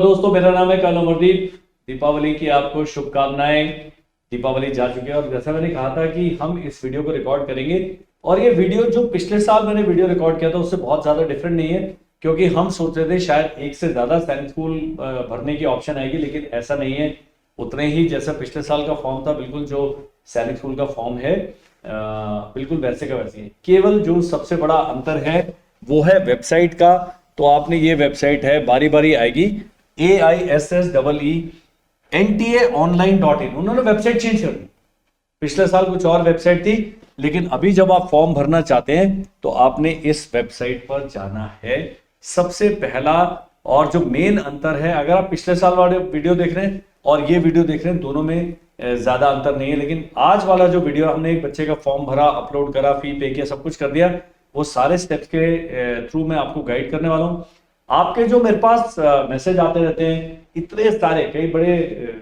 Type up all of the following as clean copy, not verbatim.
दोस्तों, मेरा नाम है कल अमरदीप। दीपावली की आपको शुभकामनाएं। दीपावली जा चुकी है और जैसा मैंने कहा था कि हम इस वीडियो को रिकॉर्ड करेंगे और ये वीडियो जो पिछले साल मैंने वीडियो रिकॉर्ड किया था उससे बहुत ज्यादा डिफरेंट नहीं है, क्योंकि हम सोच रहे थे शायद एक से ज्यादा सैनिक स्कूल भरने की ऑप्शन आएगी, लेकिन ऐसा नहीं है। उतने ही जैसा पिछले साल का फॉर्म था, बिल्कुल जो सैनिक स्कूल का फॉर्म है बिल्कुल वैसे का वैसे ही। केवल जो सबसे बड़ा अंतर है वो है वेबसाइट का। तो आपने ये वेबसाइट है, बारी बारी आएगी AISSEENTA online.in। उन्होंने वेबसाइट चेंज कर दी। पिछले साल कुछ और वेबसाइट थी, लेकिन अभी जब आप फॉर्म भरना चाहते हैं तो आपने इस वेबसाइट पर जाना है सबसे पहला। और जो मेन अंतर है, अगर आप पिछले साल वाले वीडियो देख रहे हैं और ये वीडियो देख रहे हैं, दोनों में ज्यादा अंतर नहीं है। लेकिन आज वाला जो वीडियो, हमने एक बच्चे का फॉर्म भरा, अपलोड करा, फी पे किया, सब कुछ कर दिया, वो सारे स्टेप्स के थ्रू मैं आपको गाइड करने वाला हूं। आपके जो मेरे पास मैसेज आते रहते हैं इतने सारे, कई बड़े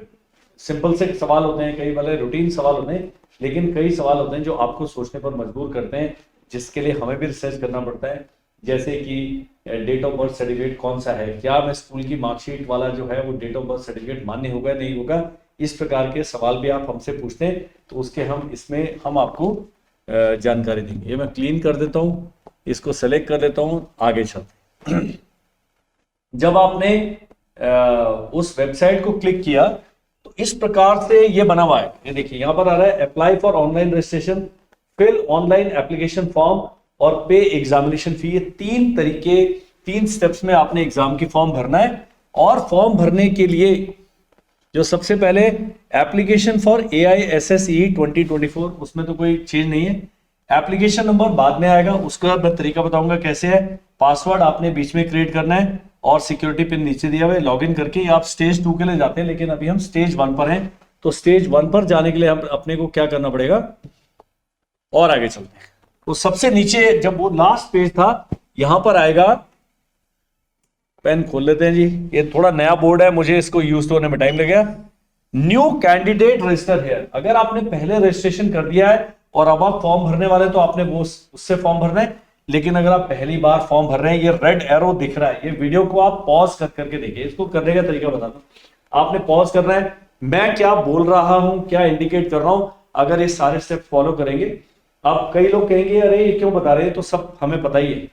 सिंपल से सवाल होते हैं, कई बड़े रूटीन सवाल होते हैं, लेकिन कई सवाल होते हैं जो आपको सोचने पर मजबूर करते हैं, जिसके लिए हमें भी रिसर्च करना पड़ता है। जैसे कि डेट ऑफ बर्थ सर्टिफिकेट कौन सा है, क्या मैं स्कूल की मार्कशीट वाला जो है वो डेट ऑफ बर्थ सर्टिफिकेट मान्य होगा नहीं होगा, इस प्रकार के सवाल भी आप हमसे पूछते हैं, तो उसके हम आपको जानकारी देंगे। ये मैं क्लीन कर देता हूं, इसको सेलेक्ट कर लेता हूं, आगे चलते हैं। जब आपने उस वेबसाइट को क्लिक किया तो इस प्रकार से ये बना हुआ है। ये देखिए यहां पर आ रहा है apply for online registration, fill online application form और पे एग्जामिनेशन फी। ये तीन तरीके, तीन स्टेप्स में आपने एग्जाम की फॉर्म भरना है। और फॉर्म भरने के लिए जो सबसे पहले एप्लीकेशन फॉर AISSE 2024, उसमें तो कोई चीज नहीं है। एप्लीकेशन नंबर बाद में आएगा, उसका मैं तरीका बताऊंगा कैसे है। पासवर्ड आपने बीच में क्रिएट करना है और सिक्योरिटी पिन नीचे दिया हुआ है। लॉगिन करके आप स्टेज 2 के लिए जाते हैं, लेकिन अभी हम स्टेज 1 पर हैं। तो स्टेज 1 पर जाने के लिए हम अपने को क्या करना पड़ेगा, और आगे चलते हैं। तो सबसे नीचे जब वो लास्ट पेज था, यहां पर आएगा, पेन खोल लेते हैं जी, ये थोड़ा नया बोर्ड है, मुझे इसको यूज होने में टाइम लगेगा। New candidate register here. अगर आपने पहले रजिस्ट्रेशन कर दिया है और अब आप फॉर्म भरने वाले, तो आपने वो उससे फॉर्म भरना है। लेकिन अगर आप पहली बार फॉर्म भर रहे हैं, ये रेड एरो दिख रहा है, ये वीडियो को आप पॉज करके देखिए। इसको करने का तरीका बताता हूं। आपने पॉज करना है, मैं क्या बोल रहा हूं, क्या इंडिकेट कर रहा हूं, अगर ये सारे स्टेप फॉलो करेंगे। अब कई लोग कहेंगे अरे ये क्यों बता रहे हैं, तो सब हमें पता ही है,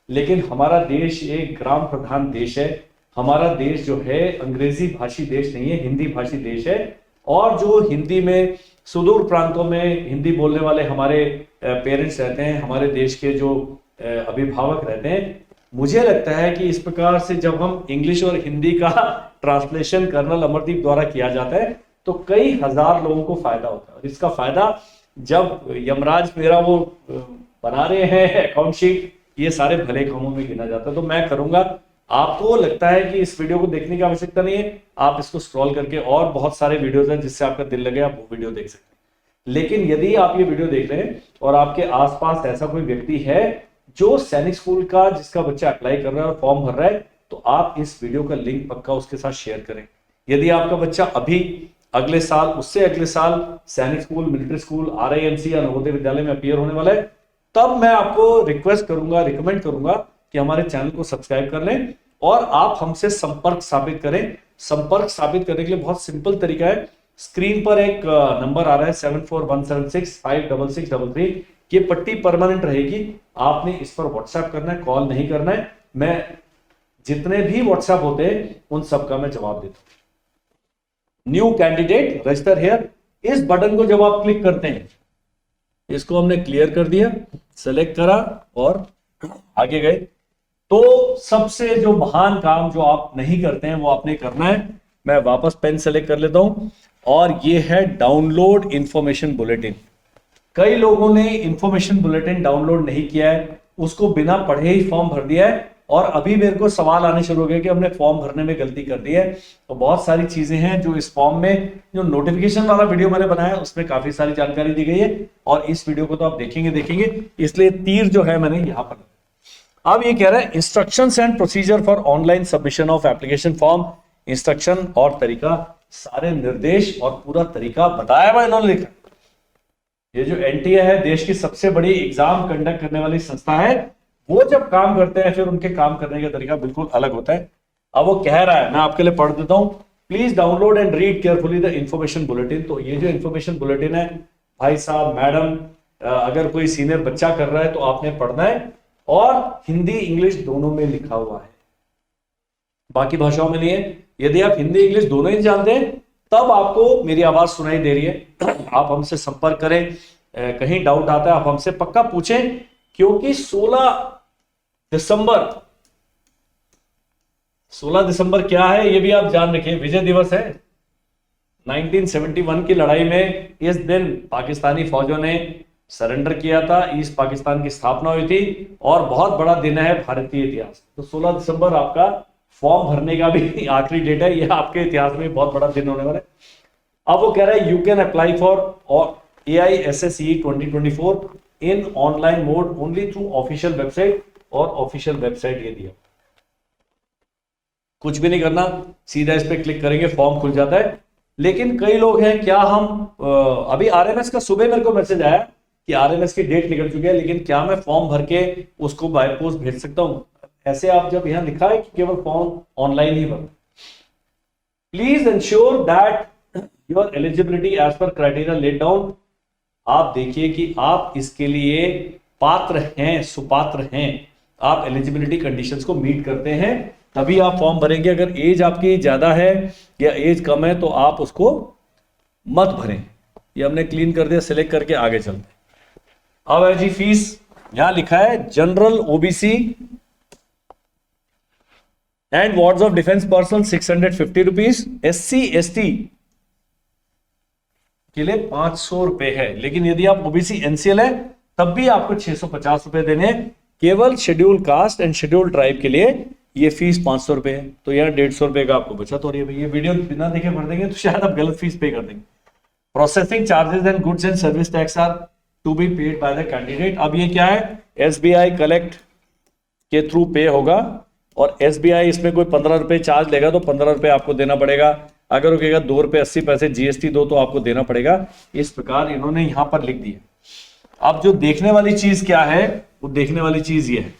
लेकिन हमारा देश एक ग्राम प्रधान देश है। हमारा देश जो है अंग्रेजी भाषी देश नहीं है, हिंदी भाषी देश है। और जो हिंदी में सुदूर प्रांतों में हिंदी बोलने वाले हमारे पेरेंट्स रहते हैं, हमारे देश के जो अभिभावक रहते हैं, मुझे लगता है कि इस प्रकार से जब हम इंग्लिश और हिंदी का ट्रांसलेशन कर्नल अमरदीप द्वारा किया जाता है तो कई हजार लोगों को फायदा होता है। और इसका फायदा जब यमराज मेरा वो बना रहे हैं अकाउंट शीट, ये सारे भले कामों में गिना जाता है। तो मैं करूंगा, आपको लगता है कि इस वीडियो को देखने की आवश्यकता नहीं है, आप इसको स्क्रॉल करके, और बहुत सारे वीडियोस हैं जिससे आपका दिल लगे, आप वो वीडियो देख सकते हैं। लेकिन यदि आप ये वीडियो देख रहे हैं और आपके आसपास ऐसा कोई व्यक्ति है जो सैनिक स्कूल का, जिसका बच्चा अप्लाई कर रहा है और फॉर्म भर रहा है, तो आप इस वीडियो का लिंक पक्का उसके साथ शेयर करें। यदि आपका बच्चा अभी अगले साल, उससे अगले साल सैनिक स्कूल, मिलिट्री स्कूल, RIMC या नवोदय विद्यालय में अपीयर होने वाला है, तब मैं आपको रिक्वेस्ट करूंगा, रिकमेंड करूंगा कि हमारे चैनल को सब्सक्राइब कर लें और आप हमसे संपर्क स्थापित करें। संपर्क स्थापित करने के लिए बहुत सिंपल तरीका है। स्क्रीन पर एक नंबर आ रहा है 7417656633। ये पट्टी परमानेंट रहेगी, आपने इस पर व्हाट्सएप करना है, कॉल नहीं करना है। मैं जितने भी व्हाट्सएप होते हैं उन सबका मैं जवाब देता हूं। न्यू कैंडिडेट रजिस्टर हियर, इस बटन को जब आप क्लिक करते हैं, इसको हमने क्लियर कर दिया, सेलेक्ट करा और आगे गए, तो सबसे जो महान काम जो आप नहीं करते हैं वो आपने करना है। मैं वापस पेन सेलेक्ट कर लेता हूं और ये है डाउनलोड इंफॉर्मेशन बुलेटिन। कई लोगों ने इंफॉर्मेशन बुलेटिन डाउनलोड नहीं किया है, उसको बिना पढ़े ही फॉर्म भर दिया है और अभी मेरे को सवाल आने शुरू हो गए कि हमने फॉर्म भरने में गलती कर दी है। तो बहुत सारी चीजें हैं जो इस फॉर्म में, जो नोटिफिकेशन वाला वीडियो मैंने बनाया उसमें काफी सारी जानकारी दी गई है, और इस वीडियो को तो आप देखेंगे, इसलिए तीर जो है मैंने यहां पर। अब ये कह रहा है instructions and procedure for online submission of application form. Instruction और तरीका, सारे निर्देश और पूरा तरीका बताया हुआ इन्होंने लिखा। ये जो NTA है, देश की सबसे बड़ी एग्जाम कंडक्ट करने वाली संस्था है, वो जब काम करते हैं फिर उनके काम करने का तरीका बिल्कुल अलग होता है। अब वो कह रहा है, मैं आपके लिए पढ़ देता हूं, please download and read carefully the information bulletin. तो ये जो इंफॉर्मेशन बुलेटिन है भाई साहब, मैडम, अगर कोई सीनियर बच्चा कर रहा है तो आपने पढ़ना है, और हिंदी इंग्लिश दोनों में लिखा हुआ है, बाकी भाषाओं में नहीं है। यदि आप हिंदी इंग्लिश दोनों ही जानते हैं तब आपको मेरी आवाज सुनाई दे रही है, आप हमसे संपर्क करें। कहीं डाउट आता है आप हमसे पक्का पूछें, क्योंकि 16 दिसंबर क्या है ये भी आप जान रखिए, विजय दिवस है। 1971 की लड़ाई में इस दिन पाकिस्तानी फौजों ने सरेंडर किया था, ईस्ट पाकिस्तान की स्थापना हुई थी, और बहुत बड़ा दिन है भारतीय इतिहास। तो 16 दिसंबर आपका फॉर्म भरने का भी आखिरी डेट है, यह आपके इतिहास में बहुत बड़ा दिन होने वाला है। अब वो कह रहा है you can apply for AISSE 2024 in online mode only through official website, और ऑफिशियल वेबसाइट ये दिया, कुछ भी नहीं करना, सीधा इस पे क्लिक करेंगे फॉर्म खुल जाता है। लेकिन कई लोग हैं, क्या हम अभी RMS का सुबह मेरे को मैसेज आया कि RMS की डेट निकल चुकी है, लेकिन क्या मैं फॉर्म भर के उसको बाय पोस्ट भेज सकता हूं? ऐसे आप जब यहां लिखा है कि केवल फॉर्म ऑनलाइन ही भर, please ensure that your eligibility as per criteria laid down. आप देखिए कि आप इसके लिए पात्र हैं, सुपात्र हैं, आप एलिजिबिलिटी कंडीशंस को मीट करते हैं, तभी आप फॉर्म भरेंगे। अगर एज आपकी ज्यादा है या एज कम है तो आप उसको मत भरें। ये हमने क्लीन कर दिया, सिलेक्ट करके आगे चलते हैं। अब है जी फीस, यहां लिखा है general OBC and wards of defence personnel 650 rupees, SC ST के लिए 500 रुपए है, लेकिन यदि आप OBC NCL है तब भी आपको 650 रुपए देने हैं। केवल schedule caste and schedule tribe के लिए ये फीस 500 रुपए है, तो यार 150 रुपए का आपको बचत हो रही है। ये वीडियो बिना देखे भर देंगे तो शायद आप गलत फीस पे कर देंगे। Processing charges and goods and service tax are to be paid by the candidate. अब ये क्या है, SBI कलेक्ट के थ्रू पे होगा, और SBI इसमें कोई 15 रुपए चार्ज लेगा तो 15 रुपए आपको देना पड़ेगा। अगर वो कहेगा 2 रुपए 80 पैसे GST दो तो आपको देना पड़ेगा। इस प्रकार इन्होंने यहां पर लिख दिया। अब जो देखने वाली चीज क्या है, वो देखने वाली चीज ये है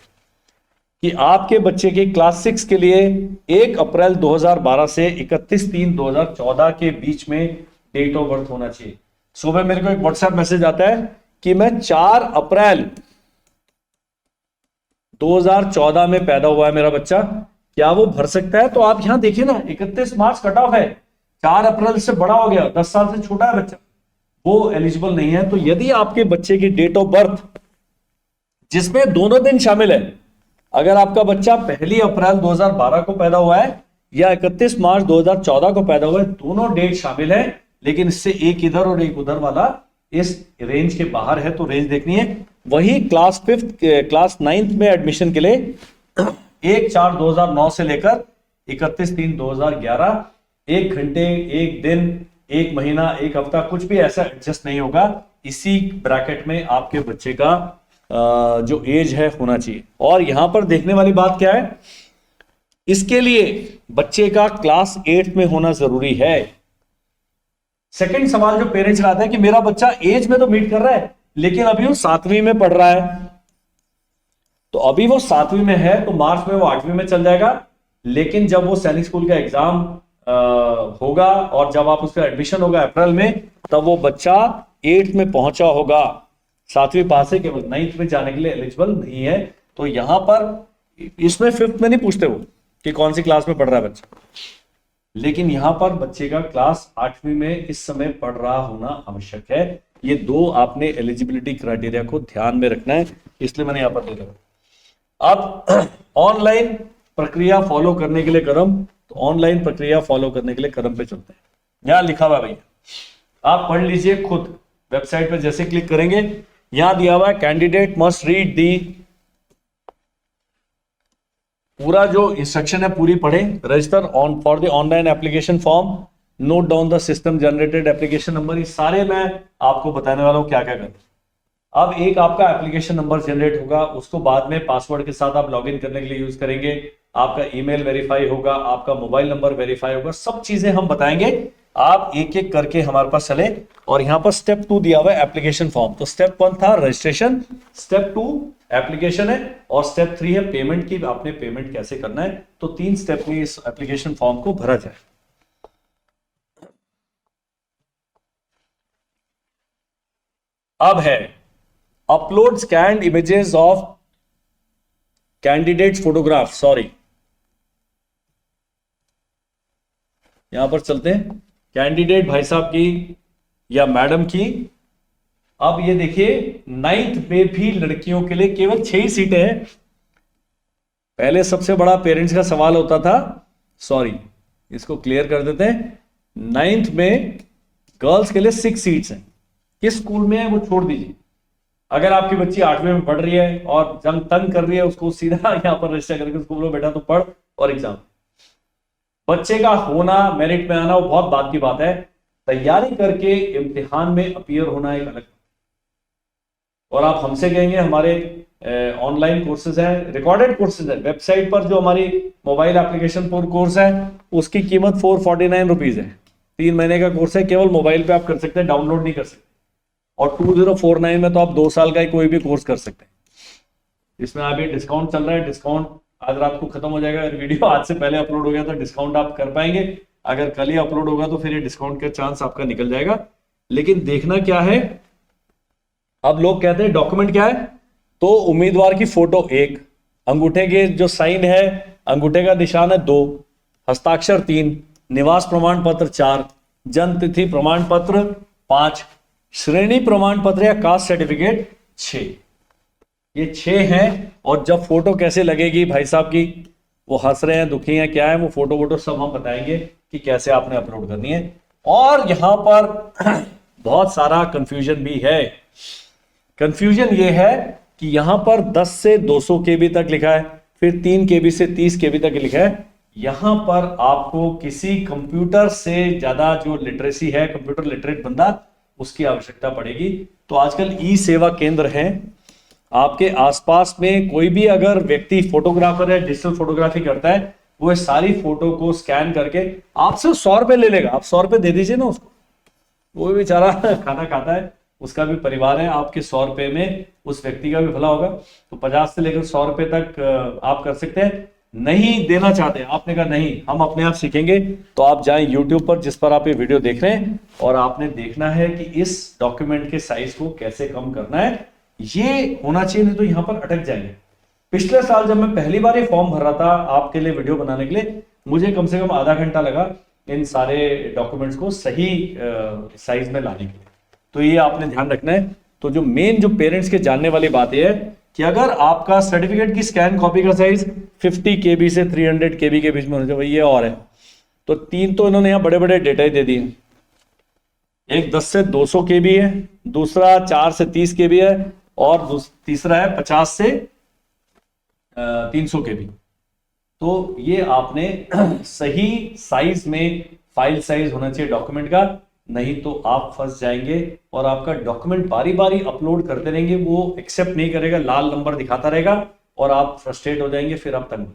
कि आपके बच्चे की क्लास 6 के लिए 1 अप्रैल 2012 से 31/3/2014 के बीच में डेट ऑफ बर्थ होना चाहिए। सुबह मेरे को एक व्हाट्सएप मैसेज आता है कि मैं 4 अप्रैल 2014 में पैदा हुआ है मेरा बच्चा, क्या वो भर सकता है? तो आप यहां देखिए ना, 31 मार्च कट ऑफ है, 4 अप्रैल से बड़ा हो गया, 10 साल से छोटा है बच्चा, वो एलिजिबल नहीं है। तो यदि आपके बच्चे की डेट ऑफ बर्थ जिसमें दोनों दिन शामिल है, अगर आपका बच्चा 1 अप्रैल 2012 को पैदा हुआ है या 31 मार्च 2014 को पैदा हुआ है, दोनों डेट शामिल है, लेकिन इससे एक इधर और एक उधर वाला इस रेंज के बाहर है, तो रेंज देखनी है। वही क्लास 9th में एडमिशन के लिए 1/4/2009 से लेकर 31/3/2011, 1 घंटे, 1 दिन, 1 महीना, 1 हफ्ता, कुछ भी ऐसा एडजस्ट नहीं होगा। इसी ब्रैकेट में आपके बच्चे का जो एज है होना चाहिए। और यहां पर देखने वाली बात क्या है, इसके लिए बच्चे का क्लास 8 में होना जरूरी है। सेकंड सवाल जो पेरेंट्स का आता है कि मेरा बच्चा एज में तो मीट कर रहा है, लेकिन अभी वो 7वीं में पढ़ रहा है, तो अभी वो 7वीं में है तो मार्च में वो 8वीं में चल जाएगा। लेकिन जब वो सैनिक स्कूल का एग्जाम होगा और जब आप उसका एडमिशन होगा अप्रैल में, तब वो बच्चा 8 में पहुंचा होगा, 7वीं पास है, केवल 9th में जाने के लिए एलिजिबल नहीं है। तो यहां पर इसमें 5th में नहीं पूछते वो कि कौन सी क्लास में पढ़ रहा है बच्चा, लेकिन यहां पर बच्चे का क्लास 8वीं में इस समय पढ़ रहा होना आवश्यक है। ये 2 आपने एलिजिबिलिटी क्राइटेरिया को ध्यान में रखना है, इसलिए मैंने यहां पर दे दिया। अब ऑनलाइन प्रक्रिया फॉलो करने के लिए कदम, तो ऑनलाइन प्रक्रिया फॉलो करने के लिए कदम पे चलते हैं। यहां लिखा हुआ है भैया, आप पढ़ लीजिए खुद, वेबसाइट पे जैसे क्लिक करेंगे यहां दिया हुआ है कैंडिडेट मस्ट रीड दी, पूरा जो इंस्ट्रक्शन है पूरी पढ़ें। Register on for the online application form, note down the system generated application number, ये सारे मैं आपको बताने वाला हूं क्या क्या करना। अब एक आपका एप्लीकेशन नंबर जनरेट होगा, उसको बाद में पासवर्ड के साथ आप लॉगिन करने के लिए यूज करेंगे। आपका ईमेल वेरीफाई होगा, आपका मोबाइल नंबर वेरीफाई होगा, सब चीजें हम बताएंगे। आप एक एक करके हमारे पास चले। और यहां पर स्टेप 2 दिया हुआ है एप्लीकेशन फॉर्म। तो स्टेप 1 था रजिस्ट्रेशन, स्टेप 2 एप्लीकेशन है और स्टेप 3 है पेमेंट की, आपने पेमेंट कैसे करना है। तो 3 स्टेप में इस एप्लीकेशन फॉर्म को भरा जाए। अब है upload scanned images of candidate photograph, sorry यहां पर चलते हैं, कैंडिडेट भाई साहब की या मैडम की। अब ये देखिए 9th में भी लड़कियों के लिए केवल 6 ही सीटें हैं। पहले सबसे बड़ा पेरेंट्स का सवाल होता था, सॉरी इसको क्लियर कर देते हैं, 9th में गर्ल्स के लिए 6 सीट्स हैं। किस स्कूल में है वो छोड़ दीजिए, अगर आपकी बच्ची 8वीं में पढ़ रही है और जंग तंग कर रही है, उसको सीधा यहां पर रजिस्टर करके स्कूल में बैठा तो पढ़ और एग्जाम। बच्चे का होना, मेरिट में आना वो बहुत बात की बात है, तैयारी करके इम्तिहान में अपीयर होना एक अलग। और आप हमसे कहेंगे हमारे ऑनलाइन कोर्सेज हैं, रिकॉर्डेड कोर्सेज है, वेबसाइट पर जो हमारी मोबाइल एप्लीकेशन पर कोर्स है उसकी कीमत 449 रुपीज है। 3 महीने का कोर्स है, केवल मोबाइल पे आप कर सकते हैं, डाउनलोड नहीं कर सकते। और 2049 में तो आप 2 साल का ही कोई भी कोर्स कर सकते हैं। इसमें अभी डिस्काउंट चल रहा है, डिस्काउंट आज रात को खत्म हो जाएगा। वीडियो आज से पहले अपलोड हो गया तो डिस्काउंट आप कर पाएंगे, अगर कल ही अपलोड होगा तो फिर ये डिस्काउंट का चांस आपका निकल जाएगा। लेकिन देखना क्या है, अब लोग कहते हैं डॉक्यूमेंट क्या है, तो उम्मीदवार की फोटो 1, अंगूठे के जो साइन है, अंगूठे का निशान है 2, हस्ताक्षर 3, निवास प्रमाण पत्र 4, जन्म तिथि प्रमाण पत्र 5, श्रेणी प्रमाण पत्र या कास्ट सर्टिफिकेट 6। ये 6 हैं। और जब फोटो कैसे लगेगी भाई साहब की, वो हंस रहे हैं, दुखी हैं, क्या है, वो फोटो वोटो सब हम बताएंगे कि कैसे आपने अपलोड करनी है। और यहां पर बहुत सारा कंफ्यूजन भी है। कंफ्यूजन ये है कि यहां पर 10 से 200 केबी तक लिखा है, फिर 3 केबी से 30 केबी तक लिखा है। यहां पर आपको किसी कंप्यूटर से ज्यादा जो लिटरेसी है, कंप्यूटर लिटरेट बंदा, उसकी आवश्यकता पड़ेगी। तो आजकल ई सेवा केंद्र हैं आपके आसपास में। कोई भी अगर व्यक्ति फोटोग्राफर है, डिजिटल फोटोग्राफी करता है, वो इस सारी फोटो को स्कैन करके आपसे 100 रुपए ले लेगा। आप 100 रुपए दे दीजिए ना उसको, वो भी बेचारा खाना खाता है, उसका भी परिवार है। आपके 100 रुपए में उस व्यक्ति का भी भला होगा। तो 50 से लेकर 100 रुपए तक आप कर सकते हैं। नहीं देना चाहते, आपने कहा नहीं हम अपने आप सीखेंगे, तो आप जाएं YouTube पर जिस पर आप ये वीडियो देख रहे हैं, और आपने देखना है कि इस डॉक्यूमेंट के साइज को कैसे कम करना है। ये होना चाहिए, नहीं तो यहां पर अटक जाएंगे। पिछले साल जब मैं पहली बार ये फॉर्म भर रहा था आपके लिए वीडियो बनाने के लिए, मुझे कम से कम आधा घंटा लगा इन सारे डॉक्यूमेंट्स को सही साइज में लाने के लिए। तो ये आपने ध्यान रखना है। तो जो मेन जो पेरेंट्स के जानने वाली बात यह है कि अगर आपका सर्टिफिकेट की स्कैन कॉपी का साइज 50 केबी से 300 केबी के बीच में होना चाहिए, ये और है। तो 3 तो इन्होंने यहां बड़े बड़े डेटा ही दे दिए। एक 10 से 200 केबी है, दूसरा 4 से 30 केबी है, और तीसरा है 50 से 300 केबी। तो ये आपने सही साइज में फाइल साइज होना चाहिए डॉक्यूमेंट का, नहीं तो आप फंस जाएंगे और आपका डॉक्यूमेंट बारी बारी अपलोड करते रहेंगे, वो एक्सेप्ट नहीं करेगा, लाल नंबर दिखाता रहेगा और आप फ्रस्ट्रेट हो जाएंगे, फिर आप तंग।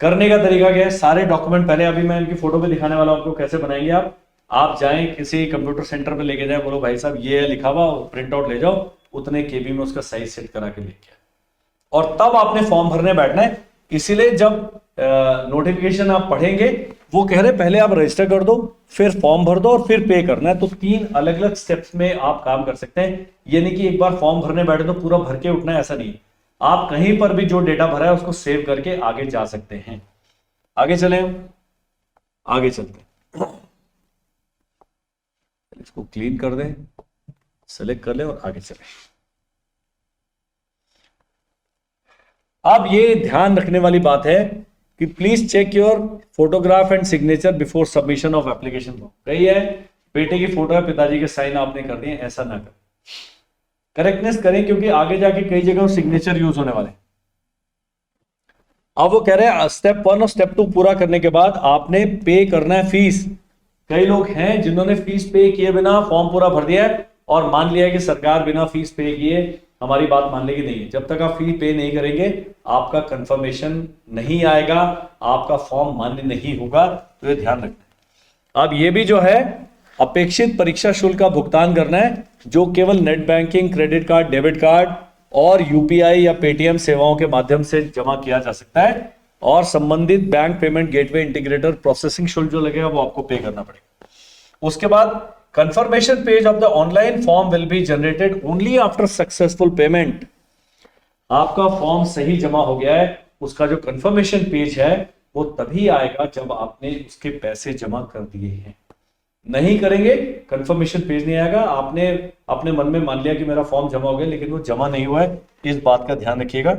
करने का तरीका क्या है, सारे डॉक्यूमेंट पहले अभी मैं इनकी फोटो पे दिखाने वाला हूं आपको कैसे बनाएंगे। आप जाएं किसी कंप्यूटर सेंटर पे लेके जाएं, बोलो भाई साहब ये लिखा हुआ, प्रिंट आउट ले जाओ, उतने केबी में उसका साइज सेट करा के लेके, और तब आपने फॉर्म भरने बैठना है। इसीलिए जब नोटिफिकेशन आप पढ़ेंगे, वो कह रहे पहले आप रजिस्टर कर दो, फिर फॉर्म भर दो और फिर पे करना है। तो 3 अलग अलग स्टेप्स में आप काम कर सकते हैं। ये नहीं कि एक बार फॉर्म भरने बैठे तो पूरा भर के उठना है, ऐसा नहीं। आप कहीं पर भी जो डेटा भरा है उसको सेव करके आगे जा सकते हैं। आगे चले, आगे चलते हैं, इसको क्लीन कर दें, सेलेक्ट कर लें और आगे चलें। अब ये ध्यान रखने वाली बात है कि please check your photograph and signature before submission of application form. कही है बेटे की फोटो है, पिताजी के साइन आपने कर दिए, ऐसा ना करें, करेक्टनेस करें, क्योंकि आगे जाके कई जगह सिग्नेचर यूज होने वाले। अब वो कह रहे हैं स्टेप 1 और स्टेप 2 पूरा करने के बाद आपने पे करना है फीस। कई लोग हैं जिन्होंने फीस पे किए बिना फॉर्म पूरा भर दिया है और मान लिया है कि सरकार बिना फीस पे किए हमारी बात मान लेगी। नहीं, जब तक आप फी पे नहीं करेंगे आपका कंफर्मेशन नहीं आएगा, आपका फॉर्म मान्य नहीं होगा। तो ये ध्यान रखना है। अब ये भी जो है अपेक्षित परीक्षा शुल्क का भुगतान करना है, जो केवल net banking, credit card, debit card और यूपीआई या पेटीएम सेवाओं के माध्यम से जमा किया जा सकता है, और संबंधित bank payment gateway integrator processing शुल्क जो लगेगा वो आपको पे करना पड़ेगा। उसके बाद confirmation page of the online form will be generated only after successful payment. आपका फॉर्म सही जमा हो गया है, उसका जो कंफर्मेशन पेज है वो तभी आएगा जब आपने उसके पैसे जमा कर दिए हैं। नहीं करेंगे कंफर्मेशन पेज नहीं आएगा। आपने अपने मन में मान लिया कि मेरा फॉर्म जमा हो गया, लेकिन वो जमा नहीं हुआ है, इस बात का ध्यान रखिएगा।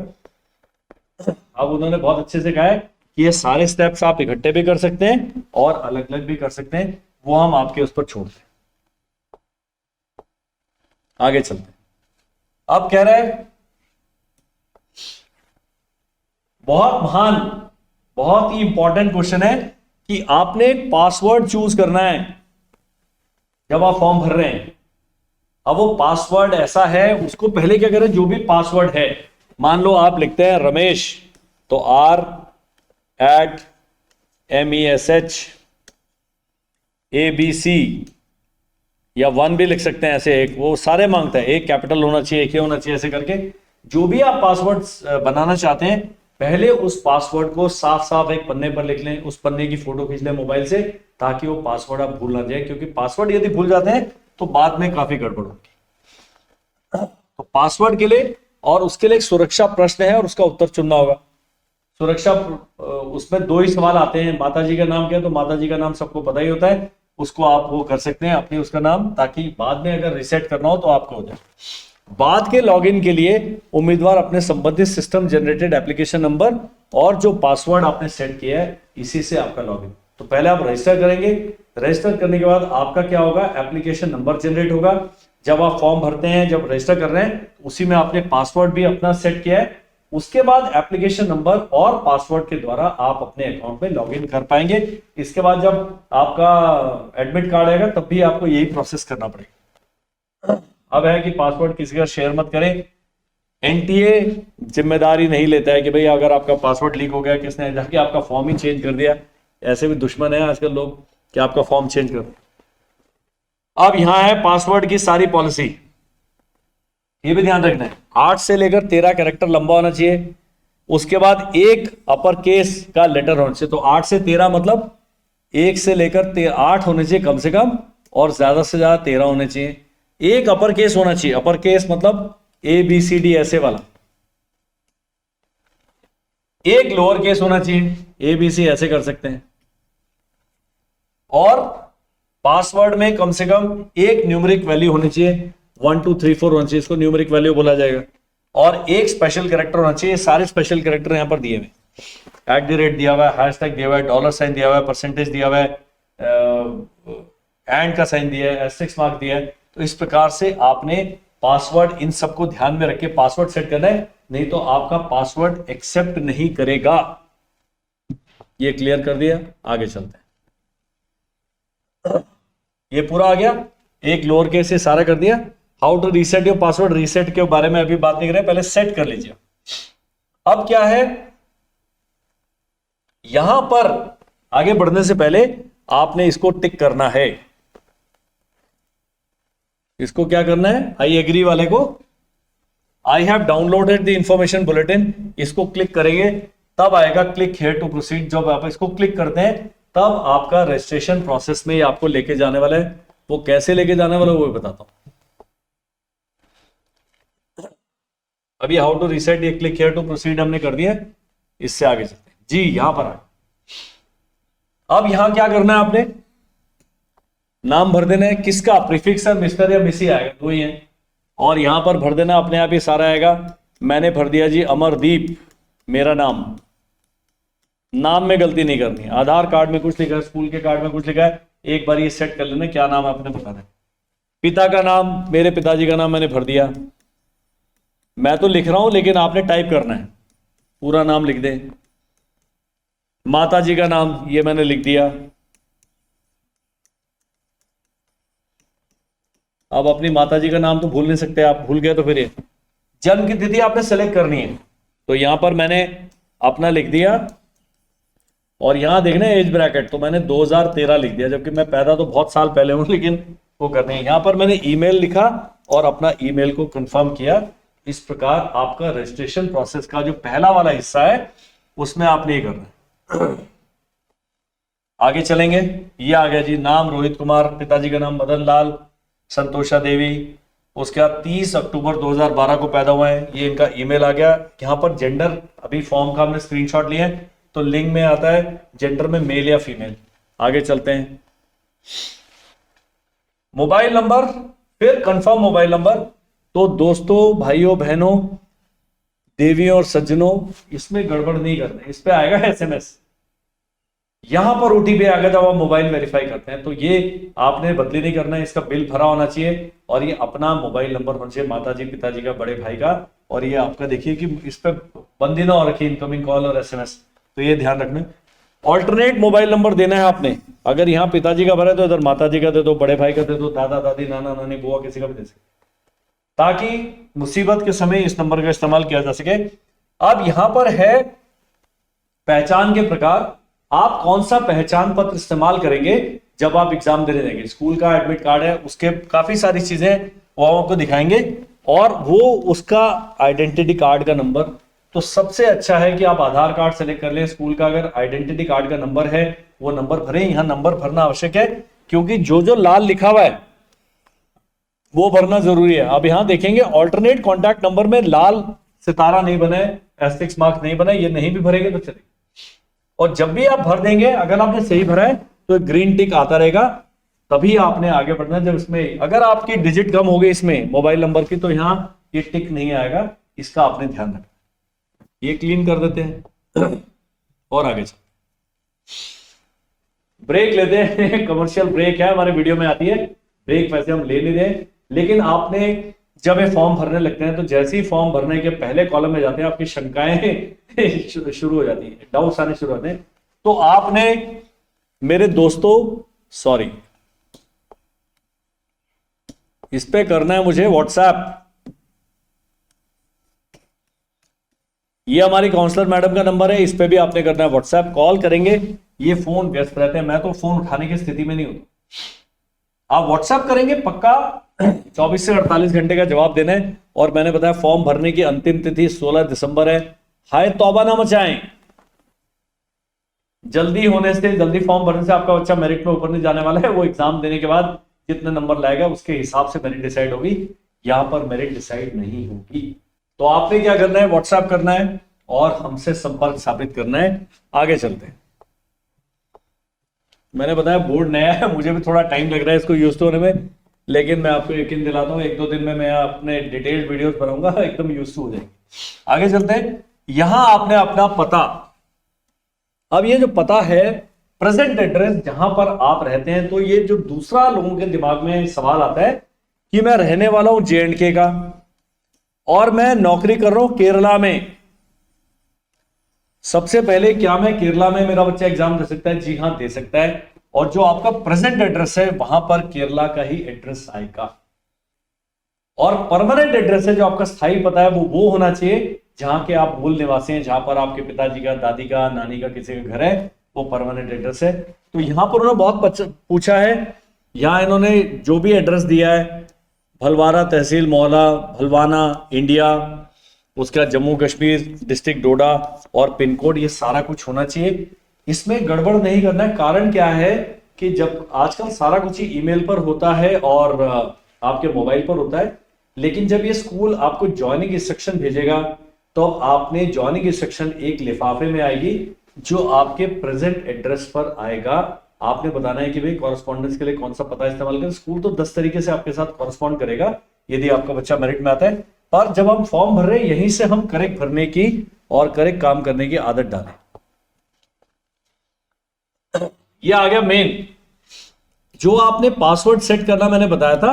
अब उन्होंने बहुत अच्छे से कहा है कि ये सारे स्टेप्स आप इकट्ठे भी कर सकते हैं और अलग अलग भी कर सकते हैं, वो हम आपके उस पर छोड़ते हैं। आगे चलते हैं। अब कह रहे हैं बहुत महान, बहुत ही इंपॉर्टेंट क्वेश्चन है कि आपने पासवर्ड चूज करना है जब आप फॉर्म भर रहे हैं। अब वो पासवर्ड ऐसा है, उसको पहले क्या करें, जो भी पासवर्ड है, मान लो आप लिखते हैं रमेश, तो RMESH ABC या 1 भी लिख सकते हैं, ऐसे एक वो सारे मांगता है, एक कैपिटल होना चाहिए, एक होना चाहिए, ऐसे करके जो भी आप पासवर्ड बनाना चाहते हैं पहले उस पासवर्ड को साफ साफ एक पन्ने पर लिख लें, उस पन्ने की फोटो खींच लें मोबाइल से, ताकि वो पासवर्ड आप भूल ना जाए, क्योंकि पासवर्ड यदि भूल जाते हैं तो बाद में काफी गड़बड़ होगी। तो पासवर्ड के लिए और उसके लिए एक सुरक्षा प्रश्न है और उसका उत्तर चुनना होगा। सुरक्षा उसमें 2 ही सवाल आते हैं, माता जी का नाम क्या है, तो माता जी का नाम सबको पता ही होता है, उसको आप वो कर सकते हैं अपनी उसका नाम, ताकि बाद में अगर रिसेट करना हो तो आपको हो जाए। बाद के लॉगिन के लिए उम्मीदवार अपने संबंधित सिस्टम जनरेटेड एप्लीकेशन नंबर और जो पासवर्ड आपने सेट किया है इसी से आपका लॉगिन। तो पहले आप रजिस्टर करेंगे, रजिस्टर करने के बाद आपका क्या होगा, एप्लीकेशन नंबर जनरेट होगा। जब आप फॉर्म भरते हैं, जब रजिस्टर कर रहे हैं, उसी में आपने पासवर्ड भी अपना सेट किया है। उसके बाद एप्लीकेशन नंबर और पासवर्ड के द्वारा आप अपने अकाउंट में लॉगिन कर पाएंगे। इसके बाद जब आपका एडमिट कार्ड आएगा तब भी आपको यही प्रोसेस करना पड़ेगा। अब है कि पासवर्ड किसी का शेयर मत करें। एनटीए जिम्मेदारी नहीं लेता है कि भाई अगर आपका पासवर्ड लीक हो गया, किसने जाके आपका फॉर्म ही चेंज कर दिया, ऐसे भी दुश्मन है आजकल लोग कि आपका फॉर्म चेंज कर। अब यहां है पासवर्ड की सारी पॉलिसी, ये भी ध्यान रखना है। 8 से लेकर 13 कैरेक्टर लंबा होना चाहिए। उसके बाद एक अपर केस का लेटर होना चाहिए। तो 8 से 13 मतलब 1 से लेकर 8 होने चाहिए कम से कम, और ज्यादा से ज्यादा 13 होने चाहिए। एक अपर केस होना चाहिए, अपर केस मतलब ABCD ऐसे वाला। एक लोअर केस होना चाहिए, ABC ऐसे कर सकते हैं। और पासवर्ड में कम से कम एक न्यूमेरिक वैल्यू होनी चाहिए, 1 2 3 4 होना चाहिए, इसको न्यूमेरिक वैल्यू बोला जाएगा। और एक स्पेशल कैरेक्टर होना चाहिए। सारे स्पेशल कैरेक्टर यहां पर दिए हुए, @ दिया हुआ है, हैशटैग दिया हुआ है, $साइन दिया हुआ है, परसेंटेज दिया हुआ है, एंड का साइन दिया है, * मार्क दिया है। तो इस प्रकार से आपने पासवर्ड इन सबको ध्यान में रख के पासवर्ड सेट करना है, नहीं तो आपका पासवर्ड एक्सेप्ट नहीं करेगा। ये क्लियर कर दिया, आगे चलते हैं। ये पूरा आ गया, एक लोअर केस से सारा कर दिया। How to reset your password, reset के बारे में अभी बात नहीं कर रहे, पहले सेट कर लीजिए। अब क्या है, यहां पर आगे बढ़ने से पहले आपने इसको टिक करना है। इसको क्या करना है, आई एग्री वाले को, I have downloaded the information bulletin, इसको क्लिक करेंगे तब आएगा क्लिक हियर टू प्रोसीड। जब आप इसको क्लिक करते हैं तब आपका रजिस्ट्रेशन प्रोसेस में आपको लेके जाने वाला है। वो कैसे लेके जाने वाला है वो भी बताता हूं। अभी हाउ टू रीसेट, ये क्लिक हियर टू प्रोसीड हमने कर दिया, इससे आगे चलते हैं जी। यहां पर अब यहां क्या करना है, आपने नाम भर देना है, किसका, प्रीफिक्स है, मिस्टर या मिसी आएगा, 2 ही है। और यहां पर भर देना, अपने आप ही सारा आएगा। मैंने भर दिया जी अमरदीप, मेरा नाम। नाम में गलती नहीं करनी है। आधार कार्ड में कुछ लिखा है, स्कूल के कार्ड में कुछ लिखा है, एक बार ये सेट कर लेना क्या नाम आपने बता दें। पिता का नाम, मेरे पिताजी का नाम मैंने भर दिया। मैं तो लिख रहा हूं लेकिन आपने टाइप करना है, पूरा नाम लिख दें। माता जी का नाम ये मैंने लिख दिया। अब अपनी माता जी का नाम तो भूल नहीं सकते आप, भूल गए तो फिर ये जन्म की तिथि आपने सेलेक्ट करनी है। तो यहां पर मैंने अपना लिख दिया, और यहां देखना एज ब्रैकेट, तो मैंने 2013 लिख दिया, जबकि मैं पैदा तो बहुत साल पहले हूं, लेकिन वो करने हैं। यहां पर मैंने ईमेल लिखा और अपना ईमेल को कंफर्म किया इस प्रकार आपका रजिस्ट्रेशन प्रोसेस का जो पहला वाला हिस्सा है उसमें आपने ये करना है। आगे चलेंगे, ये आ गया जी, नाम रोहित कुमार, पिताजी का नाम मदन लाल, संतोषा देवी, उसके बाद 30 अक्टूबर 2012 को पैदा हुआ है, ये इनका ईमेल आ गया। यहाँ पर जेंडर अभी फॉर्म का हमने स्क्रीनशॉट लिया है तो लिंक में आता है जेंडर में मेल या फीमेल। आगे चलते हैं, मोबाइल नंबर, फिर कंफर्म मोबाइल नंबर। तो दोस्तों, भाइयों बहनों, देवियों और सज्जनों, इसमें गड़बड़ नहीं करना, इस पे आएगा एसएमएस, यहां पर ओटीपी आएगा जब आप मोबाइल वेरीफाई करते हैं, तो ये आपने बदली नहीं करना है, इसका बिल भरा होना चाहिए और ये अपना मोबाइल नंबर होना चाहिए, माताजी पिताजी का, बड़े भाई का, और ये आपका देखिए कि इस पे बंदी ना हो रखी इनकमिंग कॉल और एसएमएस, तो ये ध्यान रखना। ऑल्टरनेट मोबाइल नंबर देना है आपने, अगर यहाँ पिताजी का भरा है तो इधर माताजी का दे दो, बड़े भाई का दे दो, दादा दादी नाना नानी बुआ किसी का भी दे सकते, ताकि मुसीबत के समय इस नंबर का इस्तेमाल किया जा सके। अब यहां पर है पहचान के प्रकार, आप कौन सा पहचान पत्र इस्तेमाल करेंगे जब आप एग्जाम देने जाएंगे। स्कूल का एडमिट कार्ड है, उसके काफी सारी चीजें वो आपको दिखाएंगे, और वो उसका आइडेंटिटी कार्ड का नंबर, तो सबसे अच्छा है कि आप आधार कार्ड सेलेक्ट कर लें। स्कूल का अगर आइडेंटिटी कार्ड का नंबर है वो नंबर भरें, यहां नंबर भरना आवश्यक है, क्योंकि जो जो लाल लिखा हुआ है वो भरना जरूरी है। आप यहां देखेंगे ऑल्टरनेट कॉन्टैक्ट नंबर में लाल सितारा नहीं बना है, एस्टेरिस्क मार्क नहीं बना है, ये नहीं भी भरेंगे तो चलेगा। और जब भी आप भर देंगे, अगर आपने सही भरा है तो ग्रीन टिक आता रहेगा, तभी आपने आगे बढ़ना है। जब इसमें अगर आपकी डिजिट कम हो गई इसमें मोबाइल नंबर की, तो यहां ये टिक नहीं आएगा, इसका आपने ध्यान रखना। ये क्लीन कर देते हैं और आगे चलते, ब्रेक लेते हैं। कमर्शियल ब्रेक है हमारे वीडियो में आती है, ब्रेक वैसे हम ले नहीं रहे, लेकिन आपने जब ये फॉर्म भरने लगते हैं तो जैसे ही फॉर्म भरने के पहले कॉलम में जाते हैं आपकी शंकाएं शुरू हो जाती है, डाउट्स आने शुरू होते हैं। तो आपने मेरे दोस्तों, सॉरी, इस पे करना है मुझे व्हाट्सएप, ये हमारी काउंसलर मैडम का नंबर है, इस पे भी आपने करना है व्हाट्सएप, कॉल करेंगे, ये फोन व्यस्त रहते हैं, मैं तो फोन उठाने की स्थिति में नहीं होता, आप व्हाट्सएप करेंगे पक्का 24 से 48 घंटे का जवाब देना है। और मैंने बताया फॉर्म भरने की अंतिम तिथि 16 दिसंबर है। हाय तौबा ना मचाएं, जल्दी होने से, जल्दी फॉर्म भरने से आपका बच्चा मेरिट में ऊपर नहीं जाने वाला है, वो एग्जाम देने के बाद जितने नंबर लाएगा उसके हिसाब से मेरिट डिसाइड होगी, यहां पर मेरिट डिसाइड नहीं होगी। तो आपने क्या करना है, व्हाट्सएप करना है और हमसे संपर्क स्थापित करना है। आगे चलते हैं, मैंने बताया बोर्ड नया है, मुझे भी थोड़ा टाइम लग रहा है इसको यूज होने में, लेकिन मैं आपको यकीन दिलाता हूँ 1-2 दिन में मैं अपने डिटेल्ड वीडियोस बनाऊंगा, एकदम यूज हो जाएंगे। आगे चलते हैं, यहां आपने अपना पता, अब ये जो पता है प्रेजेंट एड्रेस जहां पर आप रहते हैं, तो ये जो दूसरा लोगों के दिमाग में सवाल आता है कि मैं रहने वाला हूं J&K का और मैं नौकरी कर रहा हूं केरला में। सबसे पहले, क्या मैं केरला में मेरा बच्चा एग्जाम दे सकता है? जी हां, दे सकता है। और जो आपका प्रेजेंट एड्रेस है वहां पर केरला का ही एड्रेस आएगा, और परमानेंट एड्रेस है जो आपका स्थायी पता है वो होना चाहिए जहां के आप मूल निवासी हैं, जहां पर आपके पिताजी का, दादी का, नानी का, किसी का घर है, वो परमानेंट एड्रेस है। तो यहां पर उन्होंने बहुत पूछा है, यहां इन्होंने जो भी एड्रेस दिया है, भलवारा तहसील मोहल्ला भलवाना इंडिया, उसका जम्मू कश्मीर डिस्ट्रिक्ट डोडा और पिन कोड, ये सारा कुछ होना चाहिए, इसमें गड़बड़ नहीं करना है। कारण क्या है कि जब आजकल सारा कुछ ही ईमेल पर होता है और आपके मोबाइल पर होता है, लेकिन जब ये स्कूल आपको ज्वाइनिंग इंस्ट्रक्शन भेजेगा तो आपने ज्वाइनिंग इंस्ट्रक्शन एक लिफाफे में आएगी जो आपके प्रेजेंट एड्रेस पर आएगा। आपने बताना है कि भाई कॉरेस्पॉन्डेंस के लिए कौन सा पता इस्तेमाल करें। स्कूल तो 10 तरीके से आपके साथ कॉरेस्पॉन्ड करेगा यदि आपका बच्चा मेरिट में आता है, पर जब हम फॉर्म भर रहे हैं यहीं से हम करेक्ट भरने की और करेक्ट काम करने की आदत डालें। ये आ गया मेन, जो आपने पासवर्ड सेट करना मैंने बताया था,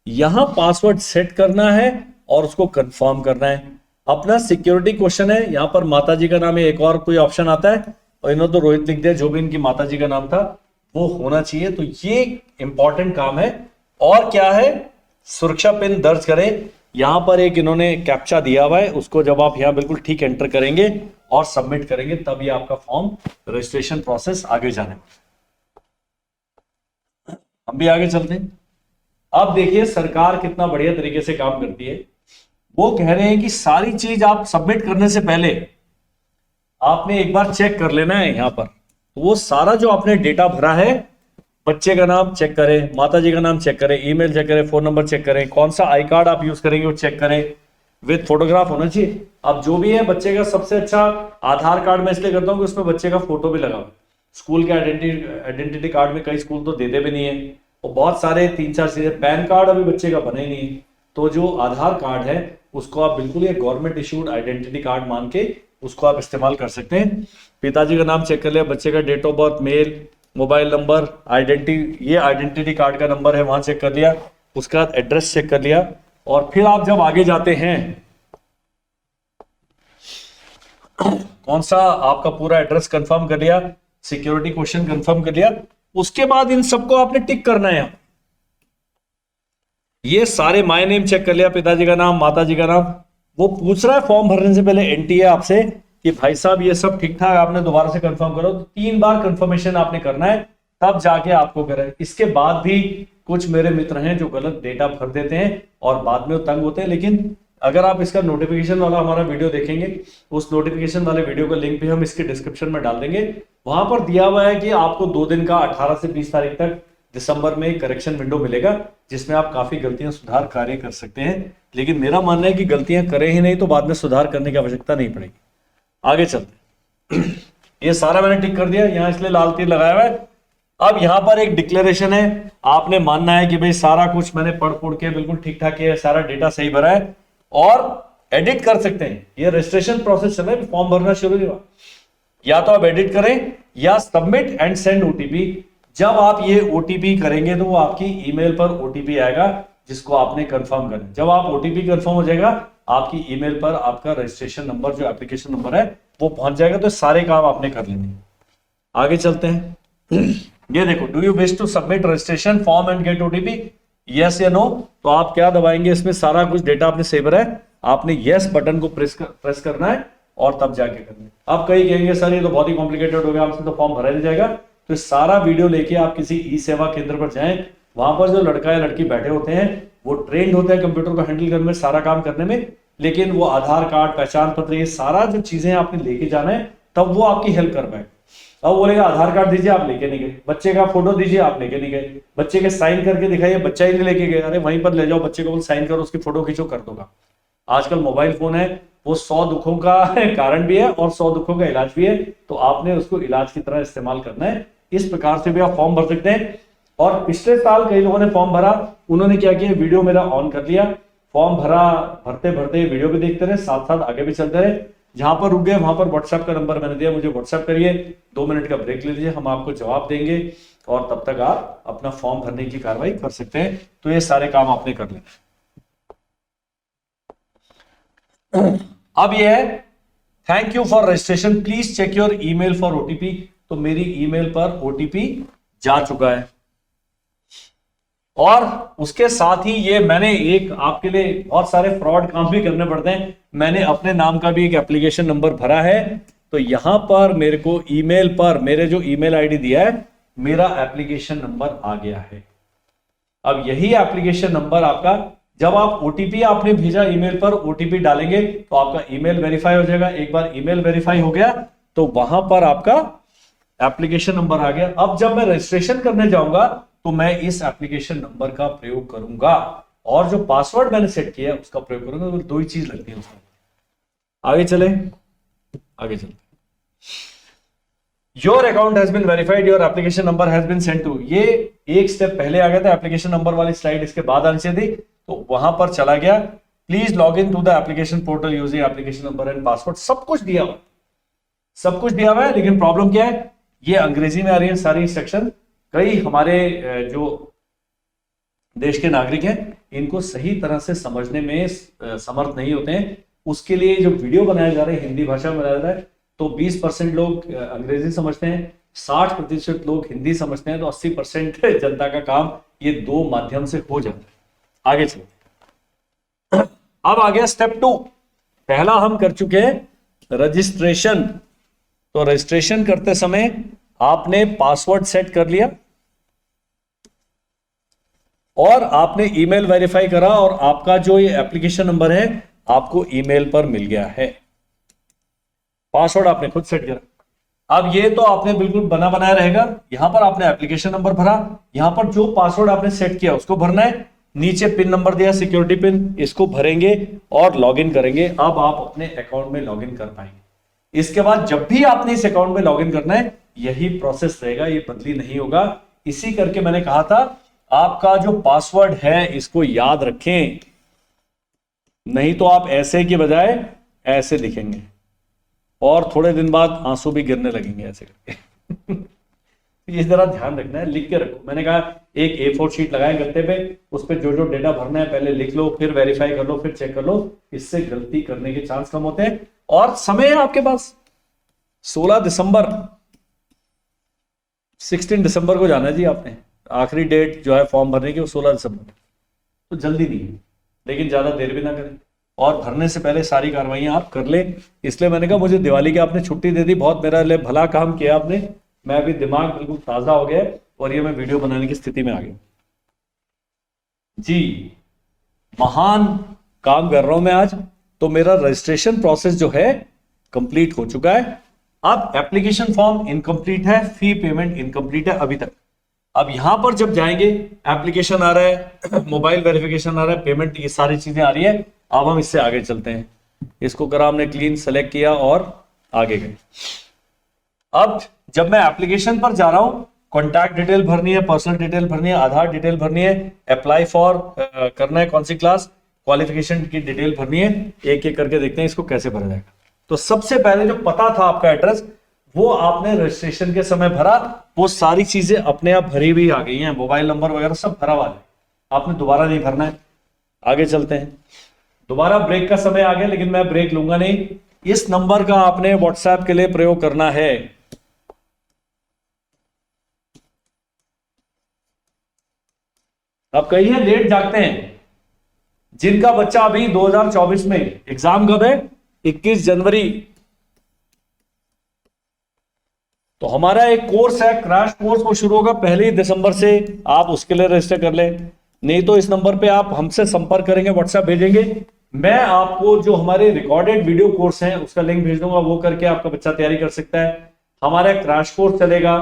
यहां पासवर्ड सेट करना है और उसको कंफर्म करना है। अपना सिक्योरिटी क्वेश्चन है, यहां पर माताजी का नाम है, एक और कोई ऑप्शन आता है और इन्होंने तो रोहित लिख दिया, जो भी इनकी माताजी का नाम था वो होना चाहिए। तो ये इंपॉर्टेंट काम है। और क्या है, सुरक्षा पिन दर्ज करें, यहां पर एक इन्होंने कैप्चा दिया हुआ है, उसको जब आप यहां बिल्कुल ठीक एंटर करेंगे और सबमिट करेंगे तब ये आपका फॉर्म रजिस्ट्रेशन प्रोसेस आगे जाने वाला। हम भी आगे चलते हैं। अब देखिए सरकार कितना बढ़िया तरीके से काम करती है। वो कह रहे हैं कि सारी चीज आप सबमिट करने से पहले आपने एक बार चेक कर लेना है यहां पर। तो वो सारा जो आपने डेटा भरा है, बच्चे का नाम चेक करें, माता जी का नाम चेक करें, ईमेल चेक करें, फोन नंबर चेक करें, कौन सा आई कार्ड आप यूज करेंगे वो चेक करें, विद फोटोग्राफ होना चाहिए। अब जो भी है बच्चे का सबसे अच्छा आधार कार्ड मैं इसलिए करता हूँ कि उसमें बच्चे का फोटो भी लगा हुआ है। स्कूल के आइडेंटिटी कार्ड में कई स्कूल तो देते भी नहीं है, और बहुत सारे 3-4 चीजें, पैन कार्ड अभी बच्चे का बना ही नहीं है। तो जो आधार कार्ड है उसको आप बिल्कुल ये गवर्नमेंट इशूड आइडेंटिटी कार्ड मान के उसको आप इस्तेमाल कर सकते हैं। पिताजी का नाम चेक कर लिया, बच्चे का date of birth, mail, mobile number, ये आइडेंटिटी कार्ड का नंबर है वहां चेक कर लिया, उसके बाद एड्रेस चेक कर लिया। और फिर आप जब आगे जाते हैं, कौन सा आपका पूरा एड्रेस कंफर्म कर लिया, सिक्योरिटी क्वेश्चन कंफर्म कर लिया, उसके बाद इन सबको आपने टिक करना है। ये सारे माय नेम चेक कर लिया, पिताजी का नाम, माता जी का नाम। वो पूछ रहा है फॉर्म भरने से पहले एनटीए आपसे कि भाई साहब ये सब ठीक ठाक, आपने दोबारा से कंफर्म करो। तो 3 बार कंफर्मेशन आपने करना है, तब जाके आपको करें। इसके बाद भी कुछ मेरे मित्र हैं जो गलत डेटा भर देते हैं और बाद में वो तंग होते हैं। लेकिन अगर आप इसका नोटिफिकेशन वाला हमारा वीडियो देखेंगे, उस नोटिफिकेशन वाले वीडियो का लिंक भी हम इसके डिस्क्रिप्शन में डाल देंगे। वहां पर दिया हुआ है कि आपको 2 दिन का 18 से 20 तारीख तक दिसंबर में करेक्शन विंडो मिलेगा, जिसमें आप काफी गलतियां सुधार कार्य कर सकते हैं। लेकिन मेरा मानना है कि गलतियां करें ही नहीं तो बाद में सुधार करने की आवश्यकता नहीं पड़ेगी। आगे चलते हैं। ये सारा मैंने टिक कर दिया, यहां इसलिए लाल तीर लगाया हुआ है। अब यहां पर एक डिक्लेरेशन है, आपने मानना है कि भाई सारा कुछ मैंने पढ़ के बिल्कुल ठीक ठाक किया है, सारा डेटा सही भरा है, और एडिट कर सकते हैं। ये रजिस्ट्रेशन प्रोसेस चल रहा है, फॉर्म भरना शुरू हुआ, या तो आप एडिट करें या सबमिट एंड सेंड ओटीपी। जब आप ये ओटीपी करेंगे तो वो आपकी ईमेल पर ओटीपी आएगा जिसको आपने कंफर्म करना। जब आप ओटीपी कंफर्म हो जाएगा, आपकी ईमेल पर आपका रजिस्ट्रेशन नंबर, जो एप्लीकेशन नंबर है, वो पहुंच जाएगा। तो सारे काम आपने कर लेने। आगे चलते हैं। ये देखो, do you wish to submit registration form and get OTP, yes या नो। तो आप क्या दबाएंगे, इसमें सारा कुछ डेटा आपने सेव है, आपने यस बटन को प्रेस करना है और तब जाके करना है। आप कहीं कहेंगे सर ये तो बहुत ही कॉम्प्लिकेटेड हो गया, आपसे तो फॉर्म भरा नहीं जाएगा। तो सारा वीडियो लेके आप किसी ई सेवा केंद्र पर जाएं, वहां पर जो लड़का या लड़की बैठे होते हैं वो ट्रेंड होते हैं कंप्यूटर को हैंडल करने में, सारा काम करने में। लेकिन वो आधार कार्ड, पहचान पत्र, ये सारा जो चीजें आपने लेके जाना है, तब वो आपकी हेल्प कर पाएगा। अब बोलेगा आधार कार्ड दीजिए, आप लेके नहीं गए, बच्चे का फोटो दीजिए, आप लेके नहीं गए, बच्चे के साइन करके दिखाइए, बच्चा ही नहीं लेके गए, अरे वहीं पर ले जाओ, बच्चे को बोल साइन करो, उसकी फोटो खींचो, कर दोगा। आजकल मोबाइल फोन है, वो 100 दुखों का कारण भी है और 100 दुखों का इलाज भी है। तो आपने उसको इलाज की तरह इस्तेमाल करना है। इस प्रकार से भी आप फॉर्म भर सकते हैं। और पिछले साल कई लोगों ने फॉर्म भरा, उन्होंने क्या किया, वीडियो मेरा ऑन कर लिया, फॉर्म भरा, भरते भरते वीडियो भी देखते रहे, साथ साथ आगे भी चलते रहे। जहां पर रुक गए वहां पर व्हाट्सएप का नंबर मैंने दिया, मुझे व्हाट्सएप करिए, 2 मिनट का ब्रेक ले लीजिए, हम आपको जवाब देंगे और तब तक आप अपना फॉर्म भरने की कार्रवाई कर सकते हैं। तो ये सारे काम आपने कर लेना। अब ये है, thank you for registration, please check your email for OTP. तो मेरी ईमेल पर ओटीपी जा चुका है। और उसके साथ ही ये मैंने एक आपके लिए बहुत सारे फ्रॉड काम भी करने पड़ते हैं, मैंने अपने नाम का भी एक एप्लीकेशन नंबर भरा है। तो यहां पर मेरे को ईमेल पर मेरे जो ईमेल आईडी दिया है, मेरा एप्लीकेशन नंबर आ गया है। अब यही एप्लीकेशन नंबर आपका, जब आप ओटीपी आपने भेजा ईमेल पर, ओटीपी डालेंगे तो आपका ईमेल वेरीफाई हो जाएगा। एक बार ईमेल वेरीफाई हो गया तो वहां पर आपका एप्लीकेशन नंबर आ गया। अब जब मैं रजिस्ट्रेशन करने जाऊंगा तो मैं इस एप्लीकेशन नंबर का प्रयोग करूंगा और जो पासवर्ड मैंने सेट किया है उसका प्रयोग करूंगा। तो 2 ही चीज लगती है उसमें। आगे चले, आगे चलते। Your account has been verified, your application number has been sent to. ये एक स्टेप पहले आ गया था, एप्लीकेशन नंबर वाली स्लाइड इसके बाद आनी चाहिए थी, तो वहां पर चला गया। Please log in to the application portal using application number and password. सब कुछ दिया हुआ, सब कुछ दिया हुआ है। लेकिन प्रॉब्लम क्या है, ये अंग्रेजी में आ रही है सारी इंस्ट्रक्शन। कई हमारे जो देश के नागरिक हैं इनको सही तरह से समझने में समर्थ नहीं होते हैं। उसके लिए जो वीडियो बनाया जा रहा है हिंदी भाषा में बनाया जा रहा है, तो 20% लोग अंग्रेजी समझते हैं, 60% लोग हिंदी समझते हैं, तो 80% जनता का काम ये 2 माध्यम से हो जाता है। आगे चलते। अब आ गया स्टेप 2। पहला हम कर चुके हैं रजिस्ट्रेशन। तो रजिस्ट्रेशन करते समय आपने पासवर्ड सेट कर लिया और आपने ईमेल वेरीफाई करा और आपका जो ये एप्लीकेशन नंबर है आपको ईमेल पर मिल गया है। पासवर्ड आपने खुद सेट किया। अब ये तो आपने बिल्कुल बना बनाया रहेगा। यहां पर आपने एप्लीकेशन नंबर भरा, यहां पर जो पासवर्ड आपने सेट किया उसको भरना है, नीचे पिन नंबर दिया सिक्योरिटी पिन, इसको भरेंगे और लॉगिन करेंगे। अब आप अपने अकाउंट में लॉगिन कर पाएंगे। इसके बाद जब भी आपने इस अकाउंट में लॉगिन करना है यही प्रोसेस रहेगा, ये बदली नहीं होगा। इसी करके मैंने कहा था आपका जो पासवर्ड है इसको याद रखें, नहीं तो आप ऐसे की बजाय ऐसे लिखेंगे और थोड़े दिन बाद आंसू भी गिरने लगेंगे ऐसे करके। ये जरा ध्यान रखना है, लिख के रखो। मैंने कहा एक A4 शीट लगाए गत्ते पे, उस पर जो जो डेटा भरना है पहले लिख लो, फिर वेरीफाई कर लो, फिर चेक कर लो। इससे गलती करने के चांस कम होते हैं। और समय है आपके पास 16 दिसंबर, 16 दिसंबर को जाना है जी आपने। आखिरी डेट जो है फॉर्म भरने की वो 16 दिसंबर, तो जल्दी नहीं है, लेकिन ज्यादा देर भी ना करें और भरने से पहले सारी कार्रवाइयां आप कर लें। इसलिए मैंने कहा मुझे दिवाली की आपने छुट्टी दे दी, बहुत मेरा लिए भला काम किया आपने। मैं अभी दिमाग बिल्कुल ताजा हो गया और ये मैं वीडियो बनाने की स्थिति में आ गया जी। महान काम कर रहा हूं मैं आज। तो मेरा रजिस्ट्रेशन प्रोसेस जो है कंप्लीट हो चुका है। अब एप्लीकेशन फॉर्म इनकम्प्लीट है, फी पेमेंट इनकम्प्लीट है अभी तक। अब यहां पर जब जाएंगे एप्लीकेशन आ रहा है, मोबाइल वेरिफिकेशन आ रहा है, पेमेंट, ये सारी चीजें आ रही है। अब हम इससे आगे चलते हैं। इसको करा हमने क्लीन, सेलेक्ट किया और आगे गए। अब जब मैं एप्लीकेशन पर जा रहा हूं, कॉन्टैक्ट डिटेल भरनी है, पर्सनल डिटेल भरनी है, आधार डिटेल भरनी है, अप्लाई फॉर करना है कौन सी क्लास, क्वालिफिकेशन की डिटेल भरनी है। एक एक करके देखते हैं इसको कैसे भरा जाएगा। तो सबसे पहले जो पता था आपका एड्रेस, वो आपने रजिस्ट्रेशन के समय भरा, वो सारी चीजें अपने आप भरी हुई आ गई हैं, मोबाइल नंबर वगैरह सब भरा हुआ है, आपने दोबारा नहीं भरना है। आगे चलते हैं। दोबारा ब्रेक का समय आ गया, लेकिन मैं ब्रेक लूंगा नहीं। इस नंबर का आपने व्हाट्सएप के लिए प्रयोग करना है। अब कई है लेट जागते हैं, जिनका बच्चा अभी 2024 में, एग्जाम कब है, 21 जनवरी। तो हमारा एक कोर्स है, क्रैश कोर्स, वो शुरू होगा 1 दिसंबर से। आप उसके लिए रजिस्टर कर लें, नहीं तो इस नंबर पे आप हमसे संपर्क करेंगे, व्हाट्सएप भेजेंगे, मैं आपको जो हमारे रिकॉर्डेड वीडियो कोर्स हैं उसका लिंक भेज दूंगा, वो करके आपका बच्चा तैयारी कर सकता है। हमारा क्रैश कोर्स चलेगा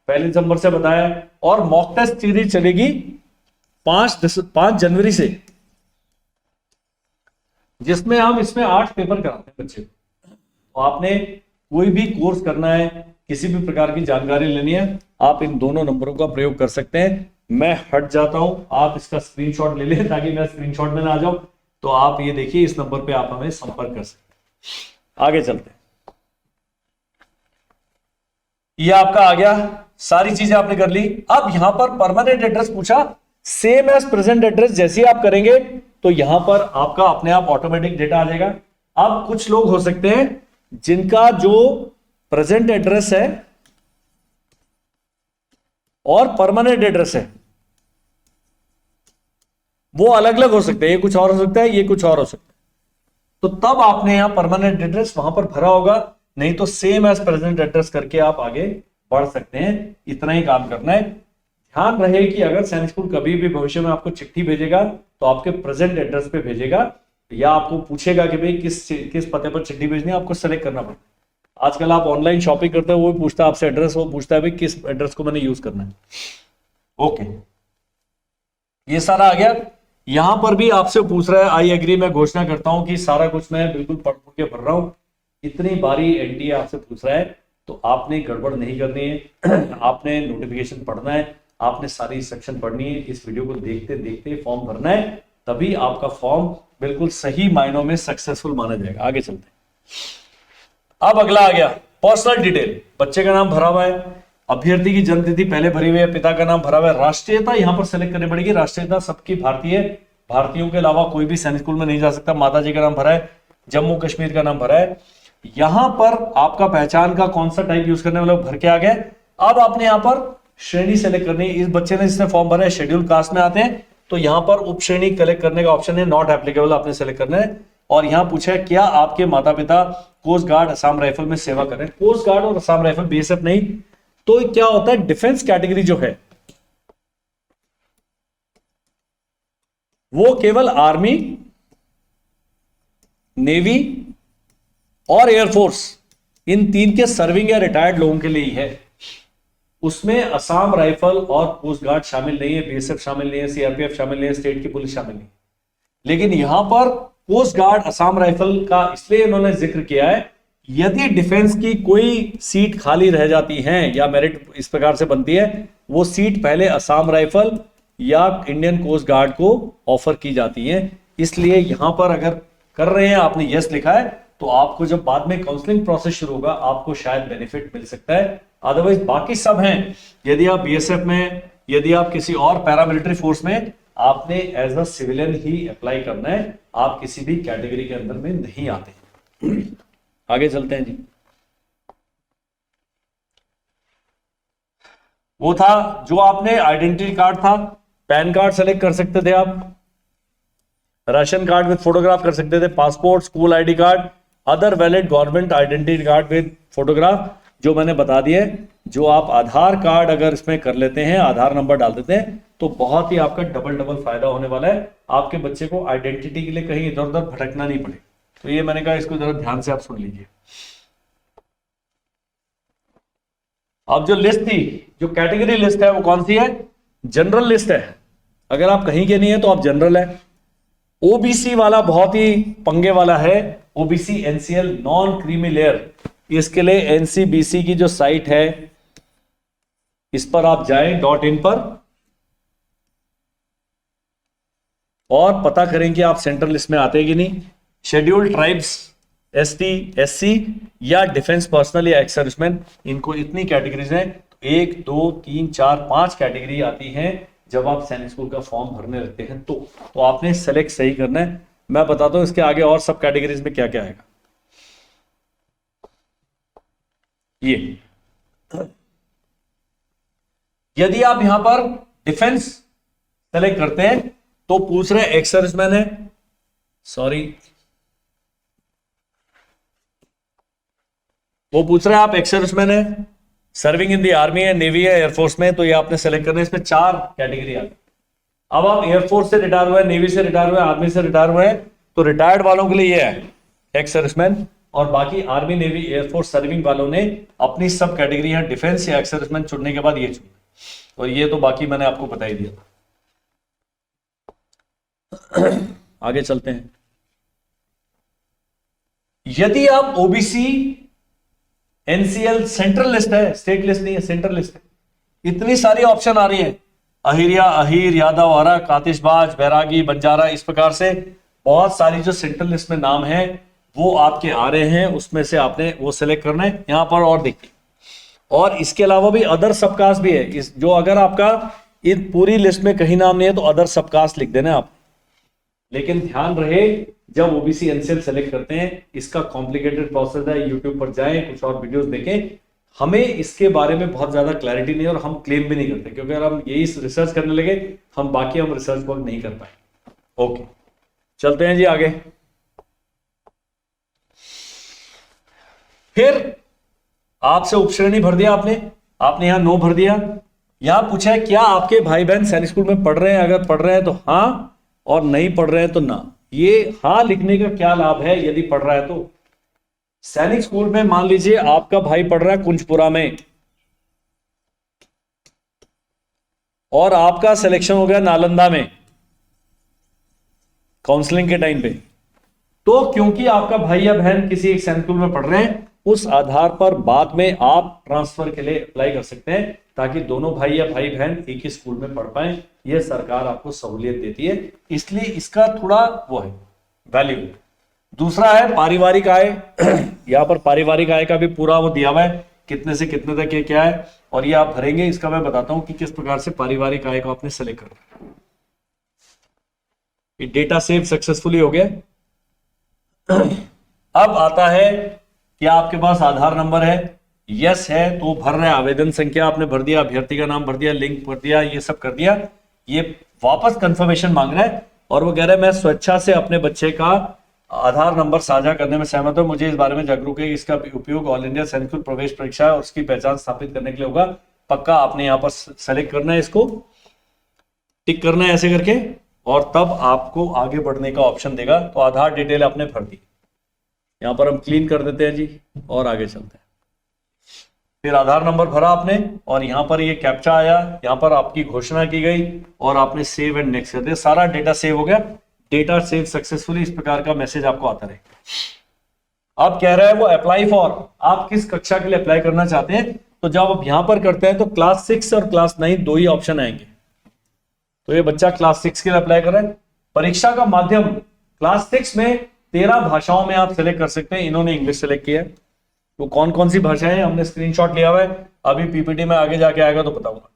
1 दिसंबर से बताया, और मॉक टेस्ट सीरीज चलेगी 5 जनवरी से, जिसमें हम इसमें 8 पेपर कराते हैं बच्चे को। तो आपने कोई भी कोर्स करना है, किसी भी प्रकार की जानकारी लेनी है, आप इन दोनों नंबरों का प्रयोग कर सकते हैं। मैं हट जाता हूं, आप इसका स्क्रीनशॉट ले लें ताकि मैं स्क्रीनशॉट में ना आ जाऊं। तो आप ये देखिए, इस नंबर पे आप हमें संपर्क कर सकते हैं। आगे चलते हैं। ये आपका आ गया, सारी चीजें आपने कर ली। अब यहां पर परमानेंट एड्रेस पूछा, सेम एज प्रेजेंट एड्रेस जैसे आप करेंगे तो यहां पर आपका अपने आप ऑटोमेटिक डेटा आ जाएगा। अब कुछ लोग हो सकते हैं जिनका जो प्रेजेंट एड्रेस है और परमानेंट एड्रेस है वो अलग अलग हो सकते हैं, ये कुछ और हो सकता है, ये कुछ और हो सकता है। तो तब आपने यहां परमानेंट एड्रेस वहां पर भरा होगा, नहीं तो सेम एज प्रेजेंट एड्रेस करके आप आगे बढ़ सकते हैं। इतना ही काम करना है। ध्यान रहे कि अगर सैनिक स्कूल कभी भी भविष्य में आपको चिट्ठी भेजेगा तो आपके प्रेजेंट एड्रेस पे भेजेगा, या आपको पूछेगा कि भाई किस पते पर चिट्ठी भेजनी है, आपको सेलेक्ट करना पड़ता है। आजकल आप ऑनलाइन शॉपिंग करते हो, वो भी पूछता है आपसे एड्रेस, वो पूछता है भाई किस एड्रेस को मैंने यूज करना है। ओके, ये सारा आ गया। यहां पर भी आपसे पूछ रहा है आई एग्री, मैं घोषणा करता हूं कि सारा कुछ मैं बिल्कुल पढ़ के भर रहा हूं। इतनी बारी एनटीए आपसे पूछ रहा है तो आपने गड़बड़ नहीं करनी है। आपने नोटिफिकेशन पढ़ना है, आपने सारी इंस्ट्रक्शन पढ़नी है, इस वीडियो को देखते देखते फॉर्म भरना है, तभी आपका फॉर्म बिल्कुल सही मायनों में सक्सेसफुल माना जाएगा। आगे चलते हैं। अब अगला आ गया पर्सनल डिटेल। बच्चे का नाम भरा हुआ है, अभ्यर्थी की जन्म तिथि पहले भरी हुई है, पिता का नाम भरा हुआ है, राष्ट्रीयता यहां पर सेलेक्ट करनी पड़ेगी। राष्ट्रीयता सबकी भारतीय, भारतीयों के अलावा कोई भी सैनिक स्कूल में नहीं जा सकता। माता जी का नाम भरा है, जम्मू कश्मीर का नाम भरा है। यहां पर आपका पहचान का कौन सा टाइप यूज करने वाले भर के आ गए। अब आपने यहां पर श्रेणी सेलेक्ट करनी है। इस बच्चे ने जिसने फॉर्म भरा है शेड्यूल कास्ट में आते हैं, तो यहां पर उप श्रेणी कलेक्ट करने का ऑप्शन है, नॉट एप्लीकेबल आपने सेलेक्ट करना है। और यहां पूछा है क्या आपके माता पिता कोस्ट गार्ड, असम राइफल में सेवा कर रहे हैं। कोस्ट गार्ड और असम राइफल, बीएसएफ नहीं। तो क्या होता है, डिफेंस कैटेगरी जो है वो केवल आर्मी नेवी और एयरफोर्स, इन तीन के सर्विंग या रिटायर्ड लोगों के लिए ही है। उसमें असम राइफल और कोस्ट गार्ड शामिल नहीं है, बीएसएफ शामिल नहीं है, सीआरपीएफ शामिल नहीं है, स्टेट की पुलिस शामिल नहीं है। लेकिन यहां पर कोस्ट गार्ड, असम राइफल का इसलिए इन्होंने जिक्र किया है, यदि डिफेंस की कोई सीट खाली रह जाती है या मेरिट इस प्रकार से बनती है, वो सीट पहले असम राइफल या इंडियन कोस्ट गार्ड को ऑफर की जाती है। इसलिए यहां पर अगर कर रहे हैं, आपने यस लिखा है, तो आपको जब बाद में काउंसलिंग प्रोसेस शुरू होगा आपको शायद बेनिफिट मिल सकता है। अदरवाइज बाकी सब हैं, यदि आप बीएसएफ में, यदि आप किसी और पैरामिलिट्री फोर्स में, आपने एज अ सिविलियन ही अप्लाई करना है, आप किसी भी कैटेगरी के अंदर में नहीं आते। आगे चलते हैं जी। वो था जो आपने आइडेंटिटी कार्ड था, पैन कार्ड सेलेक्ट कर सकते थे आप, राशन कार्ड विद फोटोग्राफ कर सकते थे, passport, school ID card, other valid government identity card with photograph, जो मैंने बता दिए। जो आप आधार कार्ड अगर इसमें कर लेते हैं, आधार नंबर डाल देते हैं, तो बहुत ही आपका डबल फायदा होने वाला है। आपके बच्चे को आइडेंटिटी के लिए कहीं इधर उधर भटकना नहीं पड़े। तो ये मैंने कहा, इसको जरा ध्यान से आप सुन लीजिए। अब जो लिस्ट थी, जो कैटेगरी लिस्ट है, वो कौन सी है? जनरल लिस्ट है। अगर आप कहीं के नहीं है तो आप जनरल है। ओबीसी वाला बहुत ही पंगे वाला है, OBC NCL non creamy layer. इसके लिए एनसीबीसी की जो साइट है, इस पर आप जाएं .in पर और पता करें कि आप सेंट्रल लिस्ट में आते हैं कि नहीं। शेड्यूल्ड ट्राइब्स, एसटी, एससी या डिफेंस पर्सनल या एक्स सर्विसमैन, इनको इतनी कैटेगरीज हैं। 1 2 3 4 5 कैटेगरी आती हैं जब आप सैनिक स्कूल का फॉर्म भरने लगते हैं। तो आपने सेलेक्ट सही करना है। मैं बताता हूं इसके आगे और सब कैटेगरीज में क्या क्या आएगा। ये यदि आप यहां पर डिफेंस सेलेक्ट करते हैं तो पूछ रहे एक्स सर्विसमैन है, सॉरी, वो पूछ रहे हैं आप एक्स सर्विसमैन है, सर्विंग इन द आर्मी है, नेवी है, एयरफोर्स में, तो ये आपने सेलेक्ट करना है। इसमें 4 कैटेगरी आती है। अब आप एयरफोर्स से रिटायर हुए, नेवी से रिटायर हुए, आर्मी से रिटायर हुए, तो रिटायर्ड वालों के लिए ये है एक्स सर्विसमैन, और बाकी आर्मी, नेवी, एयरफोर्स सर्विंग वालों ने अपनी सब कैटेगरी है डिफेंस या एक्स सर्विसमैन चुनने के बाद ये चुना। और ये तो बाकी मैंने आपको बता ही दिया। आगे चलते हैं। यदि आप ओबीसी एनसीएल, सेंट्रल लिस्ट है, स्टेट लिस्ट नहीं है, सेंट्रल लिस्ट है, इतनी सारी ऑप्शन आ रही है, अहिरिया, अहीर, यादव, हरक, आतिशबाज, बैरागी, बंजारा, इस प्रकार से बहुत सारी जो सेंट्रल लिस्ट में नाम है वो आपके आ रहे हैं। उसमें से आपने वो सेलेक्ट करना है। यहां पर और देखिए, और इसके अलावा भी अदर सबकास्ट भी है। इस जो अगर आपका इस पूरी लिस्ट में कहीं नाम नहीं है तो अदर सबकास्ट लिख देना आप। लेकिन ध्यान रहे, जब ओबीसी एनसीएल सेलेक्ट करते हैं, इसका कॉम्प्लिकेटेड प्रोसेस है। यूट्यूब पर जाएं, कुछ और वीडियोस देखें। हमें इसके बारे में बहुत ज्यादा क्लैरिटी नहीं है और हम क्लेम भी नहीं करते, क्योंकि अगर हम यही रिसर्च करने लगे हम बाकी रिसर्च वर्क नहीं कर पाए। ओके, चलते हैं जी आगे। फिर आपसे उपश्रेणी भर दिया आपने यहां नो भर दिया। यहां पूछा है क्या आपके भाई बहन सैनिक स्कूल में पढ़ रहे हैं? अगर पढ़ रहे हैं तो हां, और नहीं पढ़ रहे हैं तो ना। ये हां लिखने का क्या लाभ है यदि पढ़ रहा है तो? सैनिक स्कूल में मान लीजिए आपका भाई पढ़ रहा है कुंजपुरा में और आपका सिलेक्शन हो गया नालंदा में काउंसलिंग के टाइम पे, तो क्योंकि आपका भाई या बहन किसी एक सैनिक स्कूल में पढ़ रहे हैं, उस आधार पर बाद में आप ट्रांसफर के लिए अप्लाई कर सकते हैं, ताकि दोनों भाई या भाई बहन एक ही स्कूल में पढ़ पाए। यह सरकार आपको सहूलियत देती है, इसलिए इसका थोड़ा वो है वैल्यू। दूसरा है पारिवारिक आय। यहां पर पारिवारिक आय का भी पूरा वो दिया हुआ है, कितने से कितने तक ये क्या है, और ये आप भरेंगे। इसका मैं बताता हूं कि किस प्रकार से पारिवारिक आय को आपने सेलेक्ट करना। ये डेटा सेव सक्सेसफुली हो गया। अब आता है कि आपके पास आधार नंबर है, यस है तो भर रहे हैं। आवेदन संख्या आपने भर दिया, अभ्यर्थी का नाम भर दिया, लिंक भर दिया, ये सब कर दिया। ये वापस कंफर्मेशन मांग रहा है और वो कह रहा है मैं स्वेच्छा से अपने बच्चे का आधार नंबर साझा करने में सहमत हूं। मुझे इस बारे में जागरूक है कि इसका उपयोग ऑल इंडिया सैनिक स्कूल प्रवेश परीक्षा और उसकी पहचान स्थापित करने के लिए होगा। पक्का आपने यहाँ पर सेलेक्ट करना है, इसको टिक करना है ऐसे करके, और तब आपको आगे बढ़ने का ऑप्शन देगा। तो आधार डिटेल आपने भर दी। यहां पर हम क्लीन कर देते हैं जी और आगे चलते हैं। फिर आधार नंबर भरा आपने और यहां पर ये कैप्चा आया, यहां पर आपकी घोषणा की गई और आपने सेव एंड नेक्स्ट कर दिया, सारा डेटा सेव हो गया। डेटा सेव सक्सेसफुली, इस प्रकार का मैसेज आपको आता रहेगा। आप कह रहे हैं वो अप्लाई फॉर, आप किस कक्षा के लिए अप्लाई करना चाहते हैं, तो जब आप यहां पर करते हैं तो क्लास 6 और क्लास 9 दो ही ऑप्शन आएंगे। तो ये बच्चा क्लास 6 के लिए अप्लाई कर रहा है। परीक्षा का माध्यम क्लास 6 में 13 भाषाओं में आप सेलेक्ट कर सकते हैं, इन्होंने इंग्लिश सेलेक्ट किया है। तो कौन कौन सी भाषाएं हमने स्क्रीनशॉट लिया हुआ है, अभी पीपीटी में आगे जाके आएगा तो बताऊंगा।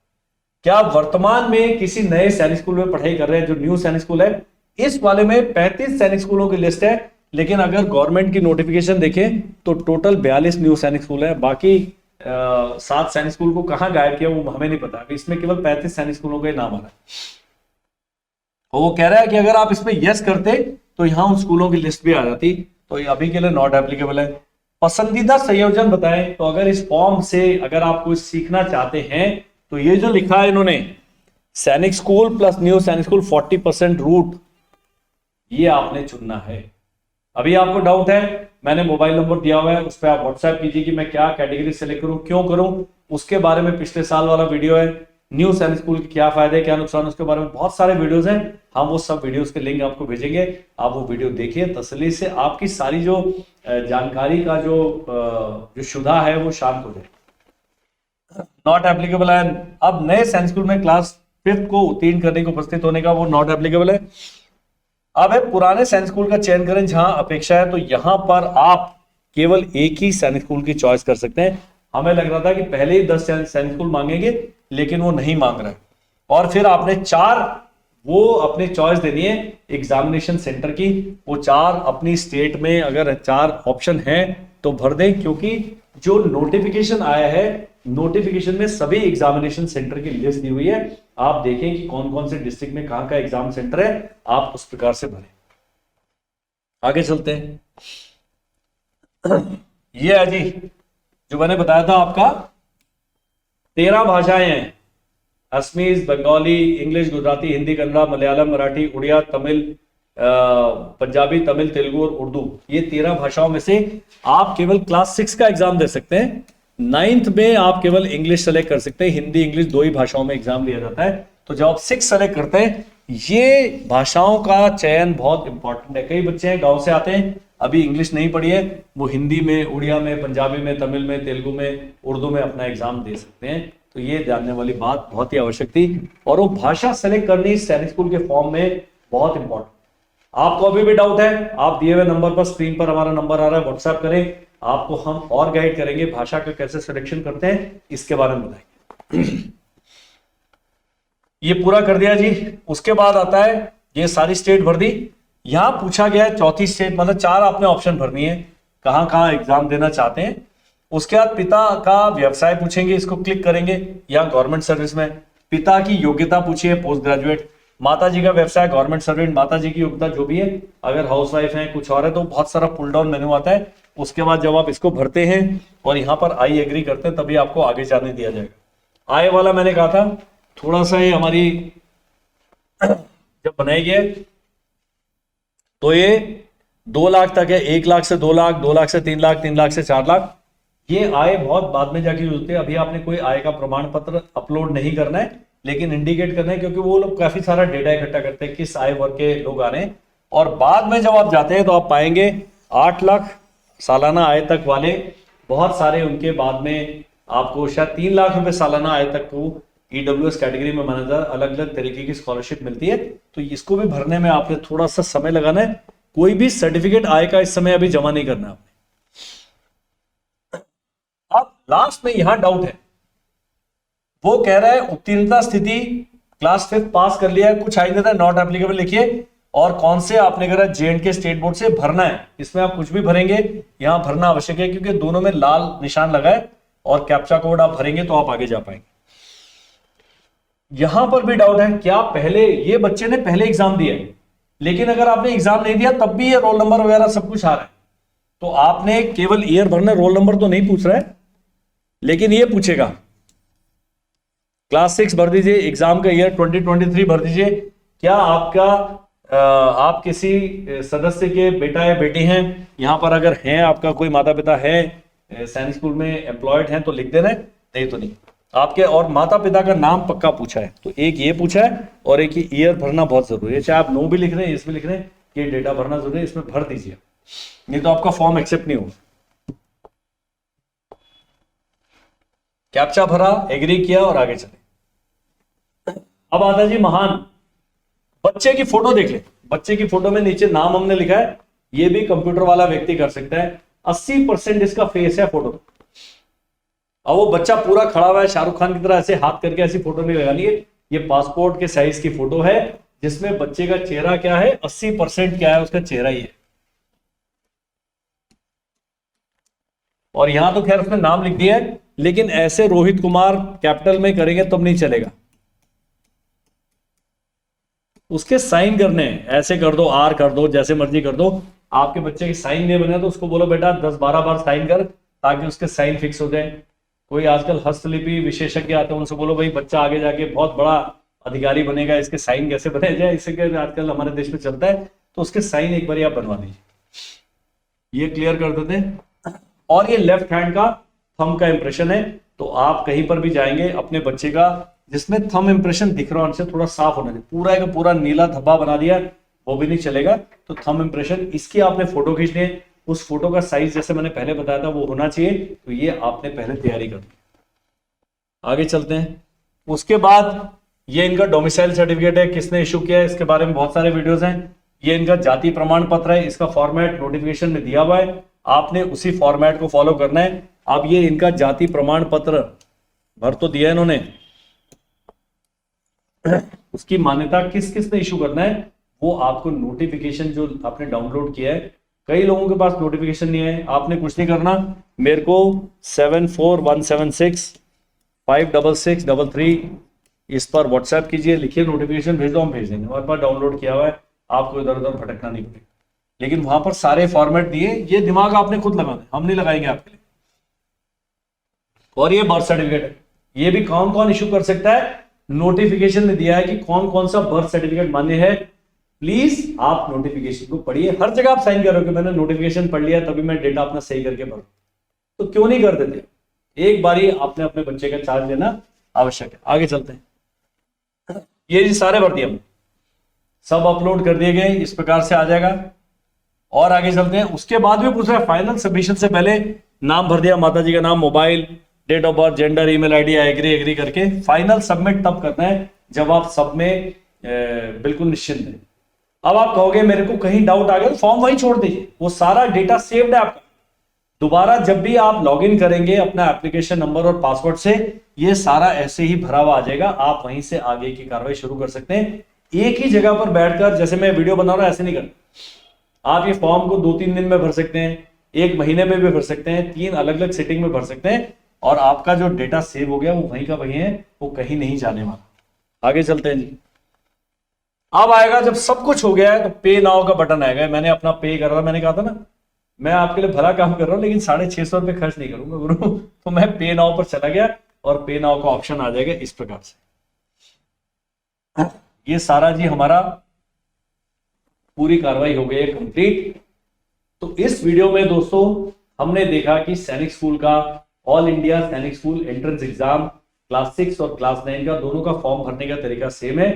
क्या आप वर्तमान में किसी नए सैनिक स्कूल में पढ़ाई कर रहे हैं, जो न्यू सैनिक स्कूल है, इस वाले में 35 सैनिक स्कूलों की लिस्ट है, लेकिन अगर गवर्नमेंट की नोटिफिकेशन देखें तो टोटल 42 न्यू सैनिक स्कूल है। बाकी 7 सैनिक स्कूल को कहां गायब किया वो हमें नहीं पता, अभी इसमें केवल 35 सैनिक स्कूलों का नाम आ रहा है। वो कह रहा है कि अगर आप इसमें यस करते तो यहां उन स्कूलों की लिस्ट भी आ जाती, तो ये अभी के लिए नॉट एप्लीकेबल है। पसंदीदा संयोजन बताएं, तो अगर इस फॉर्म से अगर आप कुछ सीखना चाहते हैं तो ये जो लिखा है इन्होंने, सैनिक स्कूल प्लस न्यू सैनिक स्कूल 40% रूट, ये आपने चुनना है। अभी आपको डाउट है, मैंने मोबाइल नंबर दिया हुआ है, उस पर आप व्हाट्सएप कीजिए कि मैं क्या कैटेगरी सेलेक्ट करूं, क्यों करूं, उसके बारे में पिछले साल वाला वीडियो है। न्यू सैनिक स्कूल के क्या फायदे क्या नुकसान, उसके बारे में बहुत सारे वीडियोस हैं, हम वो सब वीडियोस के लिंक आपको भेजेंगे, आप वो वीडियो देखिए तसल्ली से, आपकी सारी जो जानकारी का जो शुदा है वो शांत हो जाए। नॉट एप्लीकेबल है। अब नए सैनिक स्कूल में क्लास 5 को उत्तीर्ण करने को उपस्थित होने का, वो नॉट एप्लीकेबल है। अब है पुराने सैनिक स्कूल का चयन करें जहां अपेक्षा है, तो यहां पर आप केवल एक ही सैनिक स्कूल की चॉइस कर सकते हैं। हमें लग रहा था कि पहले ही 10 सैनिक स्कूल मांगेंगे, लेकिन वो नहीं मांग रहा है। और फिर आपने 4 वो अपनी चॉइस देनी है एग्जामिनेशन सेंटर की, वो 4 अपनी स्टेट में अगर 4 ऑप्शन हैं तो भर दें, क्योंकि जो नोटिफिकेशन आया है, नोटिफिकेशन में सभी एग्जामिनेशन सेंटर की लिस्ट दी हुई है। आप देखें कि कौन कौन से डिस्ट्रिक्ट में कहां का एग्जाम सेंटर है, आप उस प्रकार से भरें। आगे चलते हैं। ये है जी जो मैंने बताया था आपका 13 भाषाएं हैं, असमीज, बंगाली, इंग्लिश, गुजराती, हिंदी, कन्नड़ा, मलयालम, मराठी, उड़िया, तमिल, पंजाबी, तमिल, तेलुगु और उर्दू, ये 13 भाषाओं में से आप केवल क्लास 6 का एग्जाम दे सकते हैं। 9th में आप केवल इंग्लिश सेलेक्ट कर सकते हैं, हिंदी इंग्लिश 2 ही भाषाओं में एग्जाम लिया जाता है। तो जब आप 6 सेलेक्ट करते हैं, ये भाषाओं का चयन बहुत इंपॉर्टेंट है। कई बच्चे हैं गांव से आते हैं, अभी इंग्लिश नहीं पढ़ी है, वो हिंदी में, उड़िया में, पंजाबी में, तमिल में, तेलुगु में, उर्दू में अपना एग्जाम दे सकते हैं। तो ये जानने वाली बात बहुत ही आवश्यक थी, और वो भाषा सेलेक्ट करनी सैनिक स्कूल के फॉर्म में बहुत इंपॉर्टेंट। आपको अभी भी डाउट है, आप दिए हुए नंबर पर, स्क्रीन पर हमारा नंबर आ रहा है, व्हाट्सएप करें, आपको हम और गाइड करेंगे, भाषा का कैसे सिलेक्शन करते हैं इसके बारे में बताएंगे। ये पूरा कर दिया जी। उसके बाद आता है, ये सारी स्टेट भर दी। यहां पूछा गया है चौथी स्टेट, मतलब 4 आपने ऑप्शन भरनी है, कहां कहां एग्जाम देना चाहते हैं। उसके बाद पिता का व्यवसाय पूछेंगे, इसको क्लिक करेंगे, या गवर्नमेंट सर्विस में। पिता की योग्यता पूछिए, पोस्ट ग्रेजुएट। माता जी का व्यवसाय, गवर्नमेंट सर्वेंट। माता जी की योग्यता जो भी है, अगर हाउस वाइफ है, कुछ और है, तो बहुत सारा पुल डाउन मेन्यू आता है। उसके बाद जब आप इसको भरते हैं और यहां पर आई एग्री करते हैं, तभी आपको आगे जाने दिया जाएगा। आय वाला मैंने कहा था थोड़ा सा, ये हमारी जब बनाई गई तो ये 2 लाख तक है, 1 लाख से 2 लाख, 2 लाख से 3 लाख, 3 लाख से 4 लाख। ये आय बहुत बाद में जाके यूज होती है, अभी आपने कोई आय का प्रमाण पत्र अपलोड नहीं करना है, लेकिन इंडिकेट करना है, क्योंकि वो लोग काफी सारा डेटा इकट्ठा करते हैं किस आय वर्ग के लोग आ रहे हैं। और बाद में जब आप जाते हैं तो आप पाएंगे 8 लाख सालाना आय तक वाले बहुत सारे, उनके बाद में आपको शायद 3 लाख रुपए सालाना आय तक को ईडब्ल्यूएस कैटेगरी में माना जाता है, अलग अलग तरीके की स्कॉलरशिप मिलती है। तो इसको भी भरने में आपने थोड़ा सा समय लगाना है। कोई भी सर्टिफिकेट आय का इस समय अभी जमा नहीं करना आपने। अब लास्ट में यहां डाउट है, वो कह रहा है उत्तीर्णता स्थिति क्लास 5 पास कर लिया है, कुछ आई देता है नॉट एप्लीकेबल लिखिए, और कौन से आपने करा J&K स्टेट बोर्ड से भरना है। इसमें आप कुछ भी भरेंगे, यहां भरना आवश्यक है, क्योंकि दोनों में लाल निशान लगा है, और कैप्चा कोड आप भरेंगे तो आप आगे जा पाएंगे। यहां पर भी डाउट है, क्या पहले ये बच्चे ने पहले एग्जाम दिया है, लेकिन अगर आपने एग्जाम नहीं दिया तब भी ये रोल नंबर वगैरह सब कुछ आ रहा है, तो आपने केवल ईयर भरना, रोल नंबर तो नहीं पूछ रहा है, लेकिन ये पूछेगा क्लास 6 भर दीजिए, एग्जाम का ईयर 2023 भर दीजिए, क्या आपका आप किसी सदस्य के बेटा या बेटी हैं, यहाँ पर अगर हैं, आपका कोई माता पिता है सैनिक स्कूल में एम्प्लॉयड हैं तो लिख देना है, नहीं तो नहीं। आपके और माता पिता का नाम पक्का पूछा है, तो एक ये पूछा है और एक ये ईयर भरना बहुत जरूरी है। चाहे आप नो भी लिख रहे हैं, इसमें लिख रहे हैं, ये डेटा भरना जरूरी है, इसमें भर दीजिए, नहीं तो आपका फॉर्म एक्सेप्ट नहीं होगा। कैप्चा भरा, एग्री किया और आगे चले। अब आता जी महान, बच्चे की फोटो देख ले। बच्चे की फोटो में नीचे नाम हमने लिखा है, ये भी कंप्यूटर वाला व्यक्ति कर सकता है। 80% इसका फेस है फोटो। अब वो बच्चा पूरा खड़ा हुआ है शाहरुख खान की तरह, ऐसे हाथ करके ऐसी फोटो नहीं लगानी है। ये पासपोर्ट के साइज की फोटो है जिसमें बच्चे का चेहरा क्या है, 80% क्या है, उसका चेहरा ही है। और यहां तो खैर उसने नाम लिख दिया है, लेकिन ऐसे रोहित कुमार कैपिटल में करेंगे तब नहीं चलेगा, उसके साइन करने हैं। ऐसे कर दो, आर कर दो, जैसे मर्जी कर दो। आपके बच्चे के साइन नहीं बने तो उसको बोलो बेटा 10-12 बार साइन कर, ताकि उसके साइन फिक्स हो जाए। कोई आजकल हस्तलिपि विशेषज्ञ आते हैं, उनसे बोलो भाई बच्चा आगे जाके बहुत बड़ा अधिकारी बनेगा, इसके साइन कैसे बनाए जाए, इससे आजकल हमारे देश में चलता है, तो उसके साइन एक बार आप बनवा दीजिए। ये क्लियर कर देते हैं। और ये लेफ्ट हैंड का थंब का इंप्रेशन है, तो आप कहीं पर भी जाएंगे अपने बच्चे का जिसमें थंब इंप्रेशन दिख रहा है उनसे थोड़ा साफ होना चाहिए। पूरा का पूरा नीला धब्बा बना दिया वो भी नहीं चलेगा। तो थंब इंप्रेशन इसकी आपने फोटो खींचनी है, उस फोटो का साइज जैसे मैंने पहले बताया था वो होना चाहिए। तो ये आपने पहले तैयारी कर दी। आगे चलते हैं। उसके बाद ये इनका डोमिसाइल सर्टिफिकेट है, किसने इशू किया है इसके बारे में बहुत सारे वीडियोस हैं। ये इनका जाति प्रमाण पत्र है, इसका फॉर्मेट नोटिफिकेशन में दिया हुआ है, आपने उसी फॉर्मेट को फॉलो करना है। अब ये इनका जाति प्रमाण पत्र भर तो दिया है इन्होंने, उसकी मान्यता किस किस ने इशू करना है वो आपको नोटिफिकेशन जो आपने डाउनलोड किया है। कई लोगों के पास नोटिफिकेशन नहीं है, आपने कुछ नहीं करना, मेरे को 7417656633 इस पर व्हाट्सएप कीजिए, लिखिए नोटिफिकेशन भेज दो, हम भेज देंगे। हमारे पास डाउनलोड किया हुआ है, आपको इधर उधर भटकना नहीं पड़ेगा। लेकिन वहां पर सारे फॉर्मेट दिए, ये दिमाग आपने खुद लगाना है, हम नहीं लगाएंगे आपके लिए। और ये बर्थ सर्टिफिकेट है, ये भी कौन कौन इशू कर सकता है, नोटिफिकेशन में दिया है कि कौन कौन सा बर्थ सर्टिफिकेट मान्य है। प्लीज आप नोटिफिकेशन को पढ़िए। हर जगह आप साइन करो कि मैंने नोटिफिकेशन पढ़ लिया तभी मैं डेटा अपना सही करके भरूं, तो क्यों नहीं कर देते। एक बारी आपने अपने बच्चे का चार्ज लेना आवश्यक है। आगे चलते हैं। ये जी सारे भर दिए हमने, सब अपलोड कर दिए गए, इस प्रकार से आ जाएगा। और आगे चलते हैं। उसके बाद भी पूछ रहा है फाइनल सबमिशन से पहले नाम भर दिया, माता जी का नाम, mobile, date of birth, gender, email ID, agree करके फाइनल सबमिट तब करना है जब आप सब में बिल्कुल निश्चिंत हैं। अब आप कहोगे मेरे को कहीं डाउट आ गया, तो फॉर्म वहीं छोड़ दीजिए, वो सारा डेटा सेव्ड है आपका। दोबारा जब भी आप लॉगिन करेंगे अपना एप्लीकेशन नंबर और पासवर्ड से, ये सारा ऐसे ही भरा हुआ आ जाएगा, आप वहीं से आगे की कार्रवाई शुरू कर सकते हैं। एक ही जगह पर बैठकर, जैसे मैं वीडियो बना रहा हूं ऐसे नहीं करना। आप ये फॉर्म को 2-3 दिन में भर सकते हैं, 1 महीने में भी भर सकते हैं, 3 अलग अलग सिटिंग में भर सकते हैं, और आपका जो डेटा सेव हो गया वो वहीं का वहीं है, वो कहीं नहीं जाने वाला। आगे चलते हैं जी। अब आएगा जब सब कुछ हो गया है तो पे नाउ का बटन आएगा। मैंने अपना पे कर रहा, मैंने कहा था ना मैं आपके लिए भला काम कर रहा हूं, लेकिन 650 रुपये खर्च नहीं करूंगा गुरु। तो मैं पे नाउ पर चला गया और पे नाउ का ऑप्शन आ जाएगा इस प्रकार से। ये सारा जी हमारा पूरी कार्रवाई हो गई है कंप्लीट। तो इस वीडियो में दोस्तों हमने देखा कि सैनिक स्कूल का ऑल इंडिया सैनिक स्कूल एंट्रेंस एग्जाम क्लास 6 और क्लास 9 का दोनों का फॉर्म भरने का तरीका सेम है।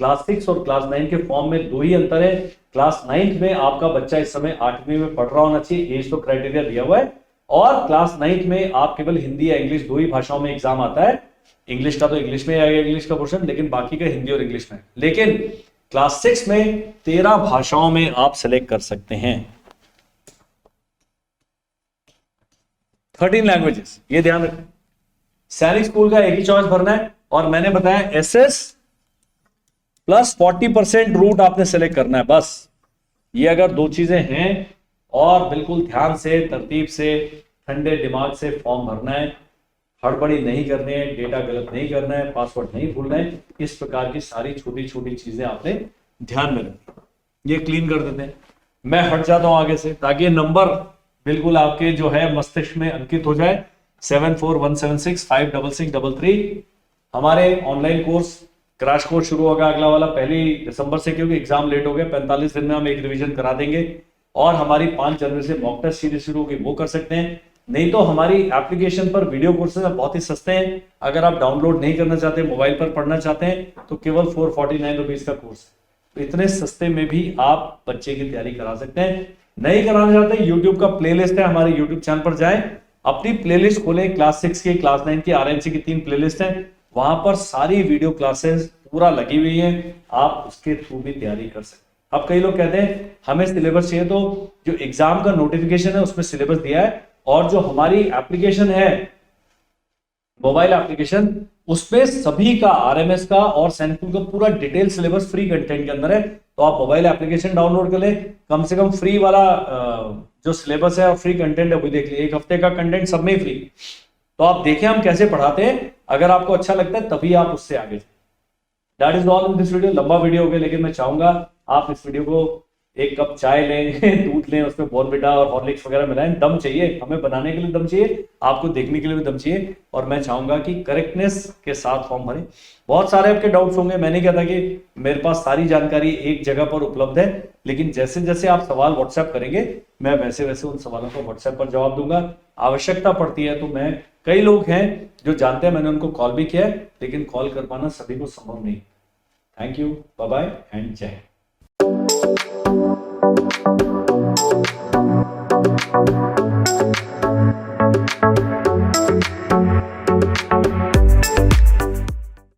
क्लास 6 और क्लास 9 के फॉर्म में 2 ही अंतर है। क्लास 9 में आपका बच्चा इस समय 8वीं में पढ़ रहा होना चाहिए, एज तो क्राइटेरिया दिया हुआ है। और क्लास 9 में आप केवल हिंदी या इंग्लिश 2 ही भाषाओं में एग्जाम आता है। इंग्लिश का तो इंग्लिश में आएगा, इंग्लिश का पोर्शन, लेकिन बाकी का हिंदी और इंग्लिश में। लेकिन क्लास 6 में 13 भाषाओं में आप सेलेक्ट कर सकते हैं, 13 लैंग्वेजेस, ये ध्यान रखें। सैनिक स्कूल का एक ही चॉइस भरना है, और मैंने बताया एसएस प्लस 40% रूट आपने सेलेक्ट करना है, बस। ये अगर 2 चीजें हैं और बिल्कुल ध्यान से, तरतीब से, ठंडे दिमाग से फॉर्म भरना है, हड़बड़ी नहीं करनी है, डेटा गलत नहीं करना है, पासवर्ड नहीं भूलना है, इस प्रकार की सारी छोटी छोटी चीजें आपने ध्यान में रखनी। ये क्लीन कर देते हैं, मैं हट जाता हूं आगे से, ताकि नंबर बिल्कुल आपके जो है मस्तिष्क में अंकित हो जाए। 7417656633 हमारे ऑनलाइन कोर्स क्रैश कोर्स शुरू होगा अगला वाला 1 दिसंबर से, क्योंकि एग्जाम लेट हो गया। 45 दिन में हम एक रिवीजन करा देंगे। और हमारी 5 जनवरी से मॉक टेस्ट सीरीज शुरू होगी, वो कर सकते हैं। नहीं तो हमारी एप्लीकेशन पर वीडियो कोर्सेज बहुत ही सस्ते हैं। अगर आप डाउनलोड नहीं करना चाहते, मोबाइल पर पढ़ना चाहते हैं, तो केवल 449 रुपीज का कोर्स है। तो इतने सस्ते में भी आप बच्चे की तैयारी करा सकते हैं। नहीं कराना चाहते, यूट्यूब का प्लेलिस्ट है, हमारे यूट्यूब चैनल पर जाएं, अपनी प्लेलिस्ट खोलें। क्लास 6 की, क्लास 9 की, आरएमसी की 3 प्लेलिस्ट है, वहां पर सारी वीडियो क्लासेस पूरा लगी हुई है। आप उसके थ्रू भी तैयारी कर सकते हैं। अब कई लोग कहते हैं हमें सिलेबस चाहिए, तो जो एग्जाम का नोटिफिकेशन है उसमें सिलेबस दिया है, और जो हमारी एप्लीकेशन है मोबाइल एप्लीकेशन, उसमें सभी का आरएमएस का और सैनिकुल का पूरा डिटेल सिलेबस फ्री कंटेंट के अंदर है। तो आप मोबाइल एप्लीकेशन डाउनलोड कर लें, कम से कम फ्री वाला जो सिलेबस है और फ्री कंटेंट है वो देख लीजिए। 1 हफ्ते का कंटेंट सब में फ्री। तो आप देखें हम कैसे पढ़ाते हैं, अगर आपको अच्छा लगता है तभी आप उससे आगे। That is all in this video. लंबा वीडियो हो गया, लेकिन मैं चाहूंगा आप इस वीडियो को एक कप चाय लें, दूध लें, उसमें बॉर्नविटा और हॉर्लिक्स वगैरह मिलाएं। दम चाहिए हमें, बनाने के लिए दम चाहिए, आपको देखने के लिए भी दम चाहिए। और मैं चाहूंगा कि करेक्टनेस के साथ फॉर्म भरें। बहुत सारे आपके डाउट्स होंगे, मैंने कहा था कि मेरे पास सारी जानकारी एक जगह पर उपलब्ध है, लेकिन जैसे जैसे आप सवाल व्हाट्सएप करेंगे, मैं वैसे वैसे उन सवालों को व्हाट्सएप पर जवाब दूंगा। आवश्यकता पड़ती है तो मैं, कई लोग हैं जो जानते हैं, मैंने उनको कॉल भी किया है, लेकिन कॉल कर पाना सभी को संभव नहीं। Thank you, bye bye and जय हिंद।